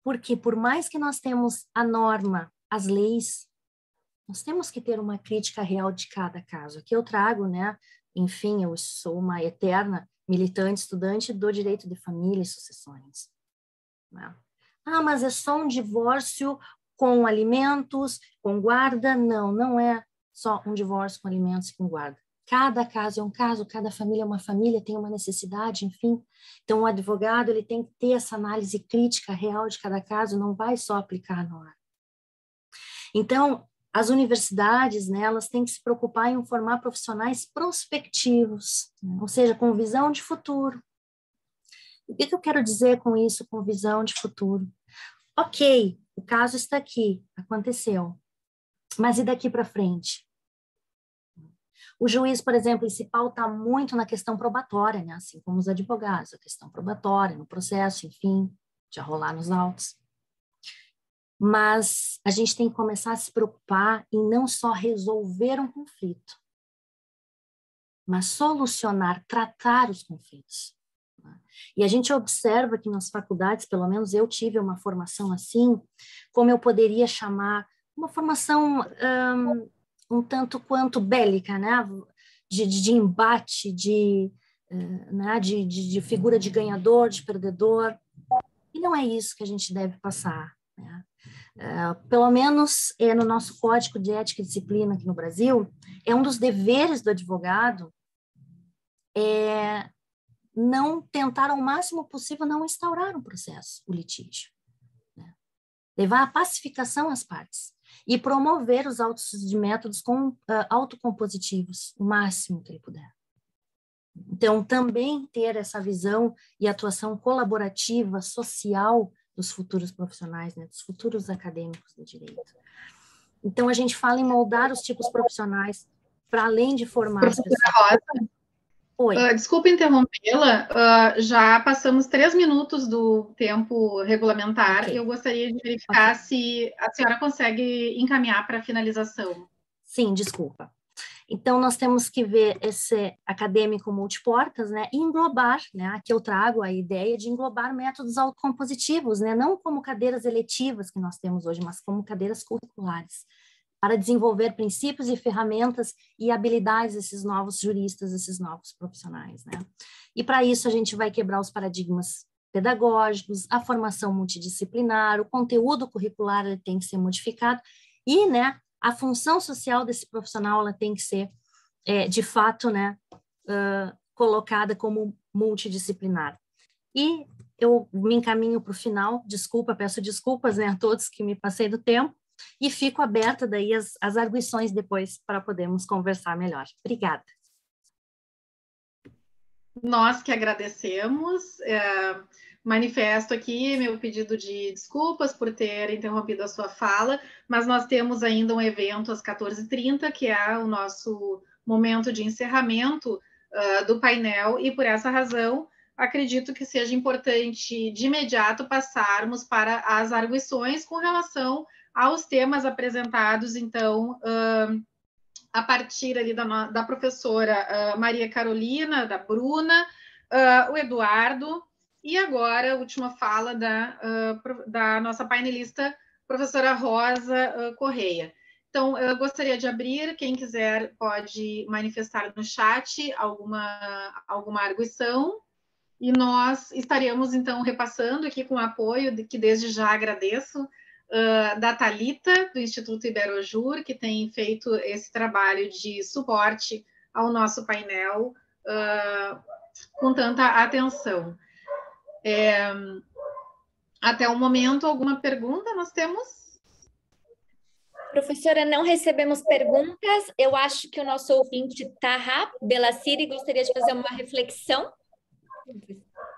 Porque por mais que nós temos a norma, as leis, nós temos que ter uma crítica real de cada caso. Aqui eu trago, né? Enfim, eu sou uma eterna militante, estudante do direito de família e sucessões, né? Ah, mas é só um divórcio com alimentos, com guarda? Não, não é só um divórcio com alimentos e com guarda. Cada caso é um caso, cada família é uma família, tem uma necessidade, enfim. Então, o advogado ele tem que ter essa análise crítica real de cada caso, não vai só aplicar na hora. Então, as universidades, né, elas têm que se preocupar em formar profissionais prospectivos, né, ou seja, com visão de futuro. O que eu quero dizer com isso, com visão de futuro? Ok, o caso está aqui, aconteceu, mas e daqui para frente? O juiz, por exemplo, se pauta muito na questão probatória, né? Assim como os advogados, a questão probatória, no processo, enfim, já rolar nos autos. Mas a gente tem que começar a se preocupar em não só resolver um conflito, mas solucionar, tratar os conflitos. E a gente observa que nas faculdades, pelo menos eu tive uma formação assim, como eu poderia chamar, uma formação um tanto quanto bélica, né? De embate, né? de figura de ganhador, de perdedor. E não é isso que a gente deve passar, né? Pelo menos no nosso Código de Ética e Disciplina aqui no Brasil, é um dos deveres do advogado não tentar ao máximo possível não instaurar um processo, o litígio, né? Levar a pacificação às partes e promover os autos de métodos autocompositivos, o máximo que ele puder. Então, também ter essa visão e atuação colaborativa, social dos futuros profissionais, né, dos futuros acadêmicos do direito. Então, a gente fala em moldar os tipos profissionais para além de formar as pessoas. Rosa, Oi. Desculpa interrompê-la, já passamos 3 minutos do tempo regulamentar. Ok. Eu gostaria de verificar se a senhora consegue encaminhar para a finalização. Sim, desculpa. Então, nós temos que ver esse acadêmico multiportas, né, e englobar, né, aqui eu trago a ideia de englobar métodos autocompositivos, né, não como cadeiras eletivas que nós temos hoje, mas como cadeiras curriculares, para desenvolver princípios e ferramentas e habilidades desses novos juristas, desses novos profissionais, né. E para isso a gente vai quebrar os paradigmas pedagógicos, a formação multidisciplinar, o conteúdo curricular ele tem que ser modificado e, né, a função social desse profissional ela tem que ser, de fato, né, colocada como multidisciplinar. E eu me encaminho para o final, peço desculpas, né, a todos que me passei do tempo, e fico aberta daí às arguições depois para podermos conversar melhor. Obrigada. Nós que agradecemos. Manifesto aqui meu pedido de desculpas por ter interrompido a sua fala, mas nós temos ainda um evento às 14h30, que é o nosso momento de encerramento do painel, e por essa razão acredito que seja importante de imediato passarmos para as arguições com relação aos temas apresentados, então, a partir ali da professora Maria Carolina, da Bruna, o Eduardo, e agora a última fala da nossa painelista, professora Rosa Correia. Então, eu gostaria de abrir, quem quiser pode manifestar no chat alguma arguição, e nós estaremos, então, repassando aqui com o apoio, que desde já agradeço, da Thalita, do Instituto Iberojur, que tem feito esse trabalho de suporte ao nosso painel com tanta atenção. Até o momento, alguma pergunta nós temos? Professora, não recebemos perguntas. Eu acho que o nosso ouvinte, Taha Belaciri, gostaria de fazer uma reflexão.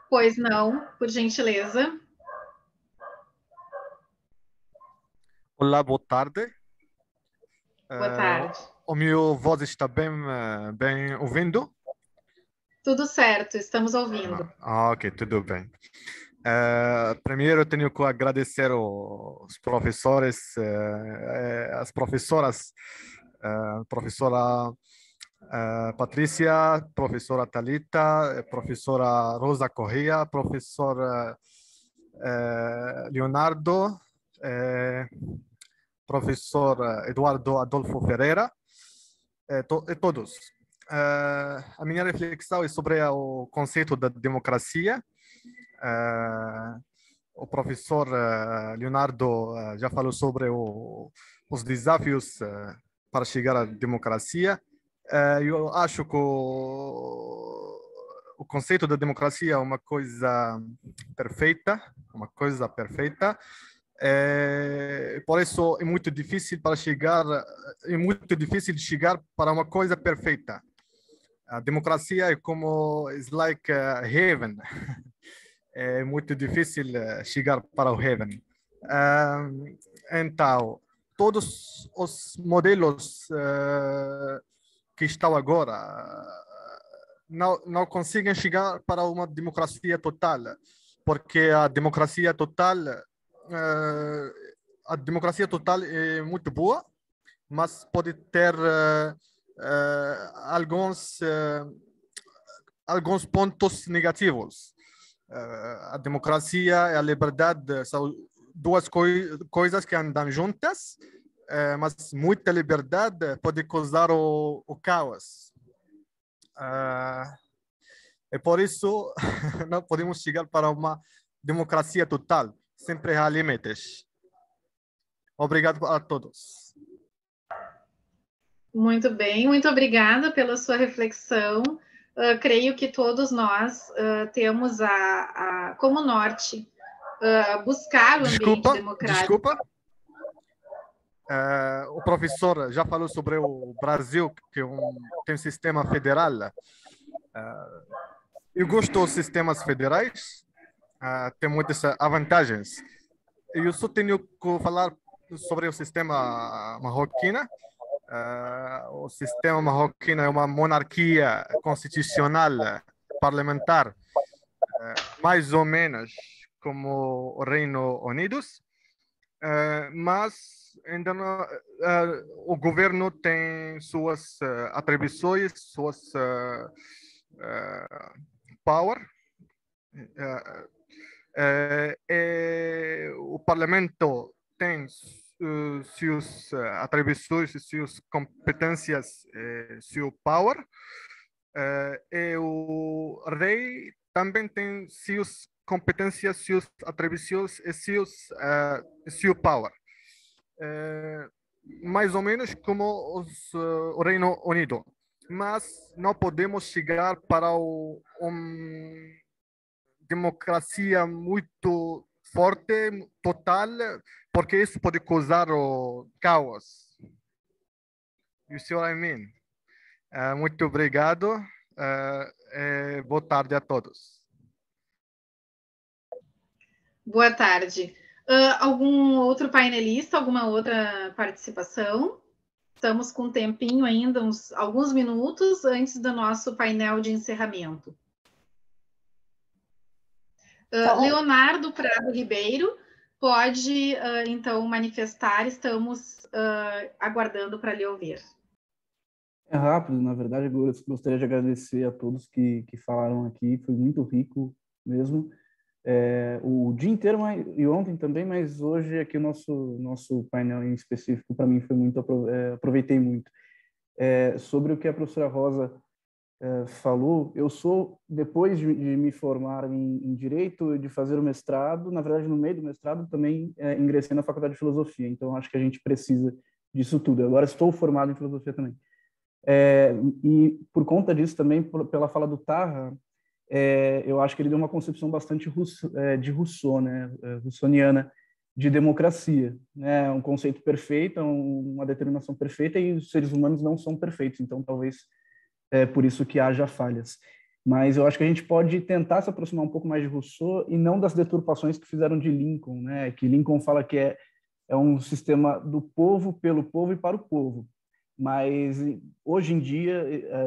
Pois não, por gentileza. Olá, boa tarde. Boa tarde. O meu voz está bem ouvindo? Tudo certo, estamos ouvindo. Ok, tudo bem. Primeiro, eu tenho que agradecer os professores, as professoras, professora Patrícia, professora Thalita, professora Rosa Correia, professor Leonardo, professor Eduardo Adolfo Ferreira, e todos. A minha reflexão é sobre o conceito da democracia. O professor Leonardo já falou sobre os desafios para chegar à democracia. Eu acho que o conceito da democracia é uma coisa perfeita, por isso é muito difícil chegar para uma coisa perfeita. A democracia é como like heaven. É muito difícil chegar para o heaven. Então, todos os modelos que estão agora não conseguem chegar para uma democracia total, porque a democracia total é muito boa, mas pode ter alguns pontos negativos. A democracia e a liberdade são duas coisas que andam juntas, mas muita liberdade pode causar o caos. E por isso não podemos chegar para uma democracia total. Sempre há limites. Obrigado a todos. Muito bem, muito obrigada pela sua reflexão. Creio que todos nós temos como norte buscar o ambiente democrático. Desculpa. O professor já falou sobre o Brasil, que tem um sistema federal. Eu gosto dos sistemas federais, tem muitas vantagens. Eu só tenho que falar sobre o sistema marroquino. o sistema marroquino é uma monarquia constitucional parlamentar, mais ou menos como o Reino Unido, mas ainda não, o governo tem suas atribuições, suas power, o parlamento tem suas atribuições, suas competências, seu power, e o rei também tem suas competências, suas atribuições e seu power. Mais ou menos como o Reino Unido. Mas não podemos chegar para uma democracia muito forte, total, porque isso pode causar o caos. You see what I mean? Muito obrigado. Boa tarde a todos. Boa tarde. Algum outro painelista, alguma outra participação? Estamos com um tempinho ainda, alguns minutos antes do nosso painel de encerramento. Leonardo Prado Ribeiro, pode, então, manifestar, estamos aguardando para lhe ouvir. É rápido, na verdade, eu gostaria de agradecer a todos que falaram aqui, foi muito rico mesmo. O dia inteiro e ontem também, mas hoje aqui o nosso painel em específico, para mim, foi muito, aproveitei muito. Sobre o que a professora Rosa falou, eu sou, depois de me formar em Direito, de fazer o mestrado, na verdade, no meio do mestrado, também ingressei na Faculdade de Filosofia, então acho que a gente precisa disso tudo. Agora estou formado em Filosofia também. E por conta disso também, pela fala do Taha, eu acho que ele deu uma concepção bastante de Rousseau, né, russoniana, de democracia, né, um conceito perfeito, uma determinação perfeita, e os seres humanos não são perfeitos, então talvez por isso que haja falhas. Mas eu acho que a gente pode tentar se aproximar um pouco mais de Rousseau e não das deturpações que fizeram de Lincoln, né, que Lincoln fala que é um sistema do povo, pelo povo e para o povo. Mas hoje em dia,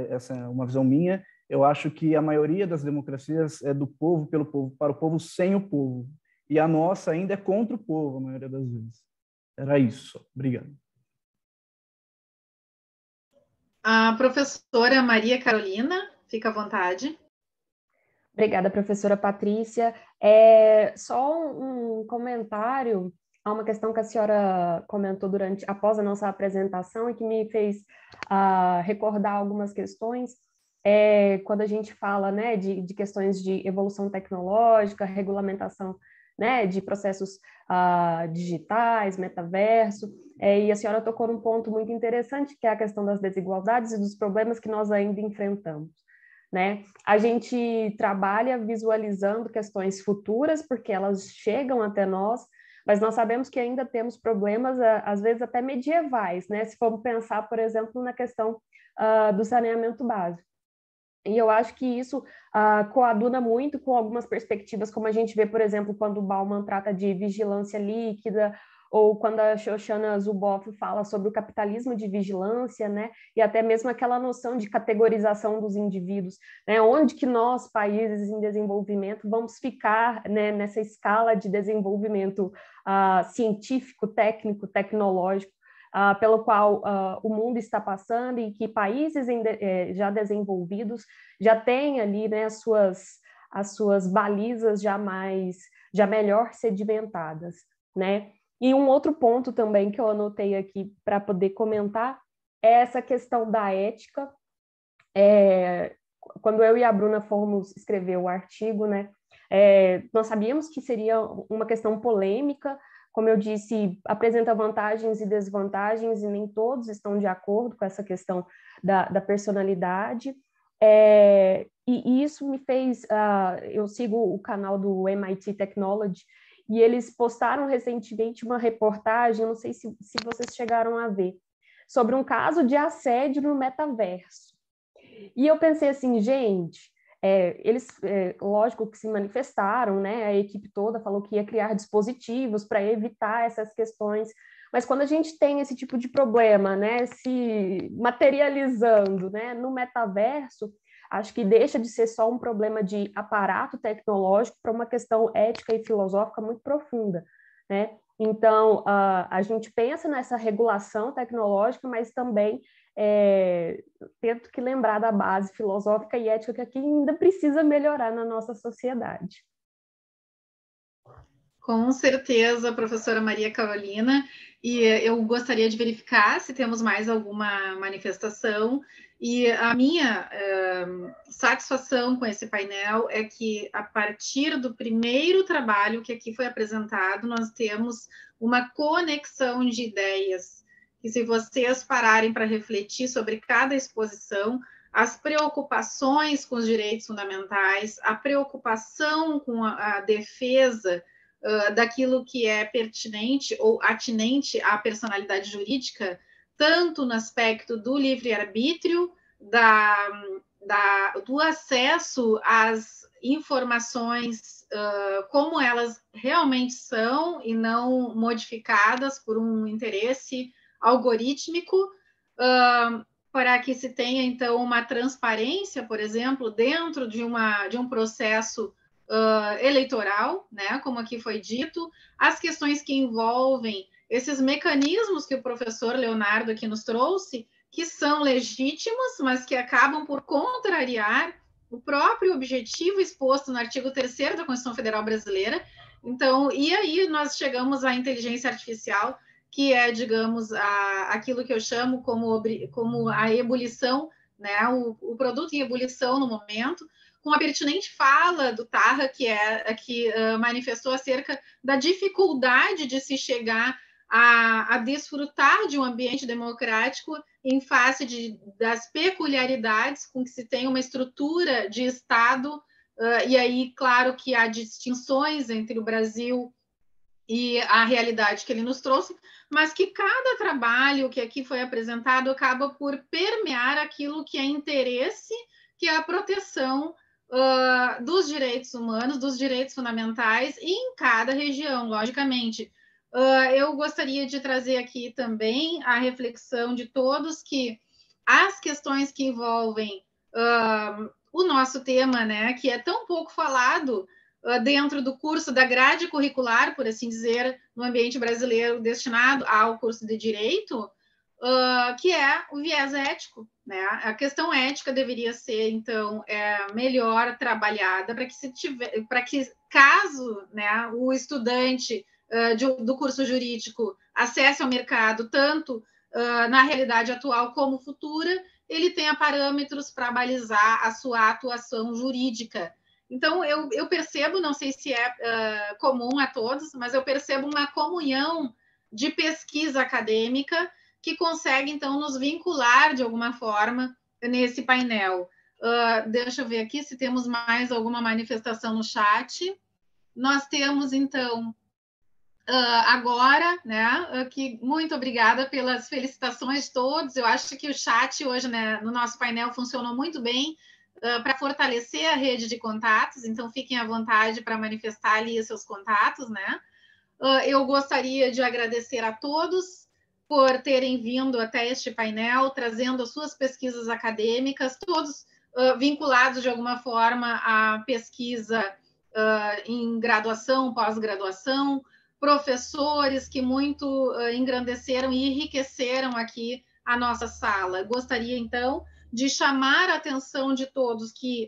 essa é uma visão minha, eu acho que a maioria das democracias é do povo, pelo povo, para o povo, sem o povo. E a nossa ainda é contra o povo, a maioria das vezes. Era isso. Obrigado. A professora Maria Carolina, fica à vontade. Obrigada, professora Patrícia. Só um comentário a uma questão que a senhora comentou após a nossa apresentação e que me fez recordar algumas questões. Quando a gente fala, né, de questões de evolução tecnológica, regulamentação, né, de processos digitais, metaverso, e a senhora tocou num ponto muito interessante, que é a questão das desigualdades e dos problemas que nós ainda enfrentamos, né? A gente trabalha visualizando questões futuras, porque elas chegam até nós, mas nós sabemos que ainda temos problemas, às vezes até medievais, né? Se formos pensar, por exemplo, na questão do saneamento básico. E eu acho que isso coaduna muito com algumas perspectivas, como a gente vê, por exemplo, quando o Bauman trata de vigilância líquida, ou quando a Shoshana Zuboff fala sobre o capitalismo de vigilância, né? E até mesmo aquela noção de categorização dos indivíduos, né? Onde que nós, países em desenvolvimento, vamos ficar, né, nessa escala de desenvolvimento científico, técnico, tecnológico, pelo qual o mundo está passando, e que países já desenvolvidos já têm ali, né, as suas balizas já melhor sedimentadas, né? E um outro ponto também que eu anotei aqui para poder comentar é essa questão da ética. Quando eu e a Bruna fomos escrever o artigo, né, nós sabíamos que seria uma questão polêmica. Como eu disse, apresenta vantagens e desvantagens, e nem todos estão de acordo com essa questão da personalidade. E isso me fez... eu sigo o canal do MIT Technology, e eles postaram recentemente uma reportagem, não sei se vocês chegaram a ver, sobre um caso de assédio no metaverso. E eu pensei assim, gente, Eles, lógico que se manifestaram, né? A equipe toda falou que ia criar dispositivos para evitar essas questões, mas quando a gente tem esse tipo de problema, né, se materializando, né, no metaverso, acho que deixa de ser só um problema de aparato tecnológico para uma questão ética e filosófica muito profunda, né? Então, a gente pensa nessa regulação tecnológica, mas também tento que lembrar da base filosófica e ética que ainda precisa melhorar na nossa sociedade. Com certeza, professora Maria Carolina, e eu gostaria de verificar se temos mais alguma manifestação, e a minha satisfação com esse painel é que, a partir do primeiro trabalho que aqui foi apresentado, nós temos uma conexão de ideias, e se vocês pararem para refletir sobre cada exposição, as preocupações com os direitos fundamentais, a preocupação com a defesa daquilo que é pertinente ou atinente à personalidade jurídica, tanto no aspecto do livre-arbítrio, do acesso às informações como elas realmente são e não modificadas por um interesse algorítmico, para que se tenha, então, uma transparência, por exemplo, dentro de um processo eleitoral, né, como aqui foi dito, as questões que envolvem esses mecanismos que o professor Leonardo aqui nos trouxe, que são legítimos, mas que acabam por contrariar o próprio objetivo exposto no artigo 3º da Constituição Federal Brasileira. Então, e aí nós chegamos à inteligência artificial, que é, digamos, aquilo que eu chamo como a ebulição, né, o produto em ebulição no momento, com a pertinente fala do Tarra, que manifestou acerca da dificuldade de se chegar a desfrutar de um ambiente democrático em face das peculiaridades com que se tem uma estrutura de Estado, e aí, claro, que há distinções entre o Brasil e a realidade que ele nos trouxe, mas que cada trabalho que aqui foi apresentado acaba por permear aquilo que é interesse, que é a proteção dos direitos humanos, dos direitos fundamentais, e em cada região, logicamente. Eu gostaria de trazer aqui também a reflexão de todos que as questões que envolvem o nosso tema, né, que é tão pouco falado dentro do curso da grade curricular, por assim dizer, no ambiente brasileiro destinado ao curso de Direito, que é o viés ético, né? A questão ética deveria ser, então, melhor trabalhada para que caso, né, o estudante do curso jurídico acesse ao mercado, tanto na realidade atual como futura, ele tenha parâmetros para balizar a sua atuação jurídica. Então, eu percebo, não sei se é comum a todos, mas eu percebo uma comunhão de pesquisa acadêmica que consegue, então, nos vincular de alguma forma nesse painel. Deixa eu ver aqui se temos mais alguma manifestação no chat. Nós temos, então, agora, né, que muito obrigada pelas felicitações de todos. Eu acho que o chat hoje, né, no nosso painel funcionou muito bem para fortalecer a rede de contatos, então fiquem à vontade para manifestar ali os seus contatos, né? Eu gostaria de agradecer a todos por terem vindo até este painel, trazendo as suas pesquisas acadêmicas, todos vinculados de alguma forma à pesquisa em graduação, pós-graduação, professores que muito engrandeceram e enriqueceram aqui a nossa sala. Gostaria, então, de chamar a atenção de todos que,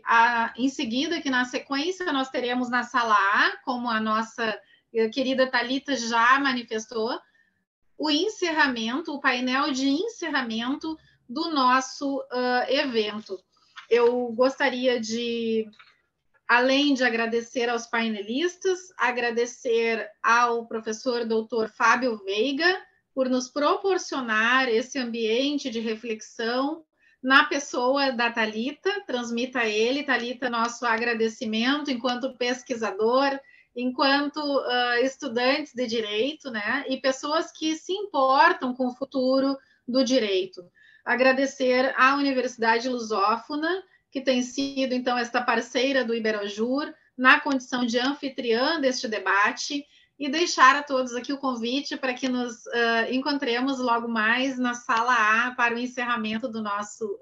em seguida, que na sequência nós teremos na sala A, como a nossa querida Thalita já manifestou, o encerramento, o painel de encerramento do nosso evento. Eu gostaria de, além de agradecer aos painelistas, agradecer ao professor doutor Fábio Veiga por nos proporcionar esse ambiente de reflexão na pessoa da Thalita. Transmita a ele, Thalita, nosso agradecimento enquanto pesquisador, enquanto estudantes de direito, né, e pessoas que se importam com o futuro do direito. Agradecer à Universidade Lusófona que tem sido, então, esta parceira do Iberojur, na condição de anfitriã deste debate, e deixar a todos aqui o convite para que nos encontremos logo mais na sala A para o encerramento do nosso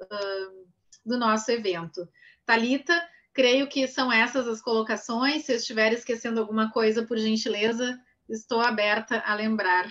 evento. Thalita, creio que são essas as colocações. Se eu estiver esquecendo alguma coisa, por gentileza, estou aberta a lembrar.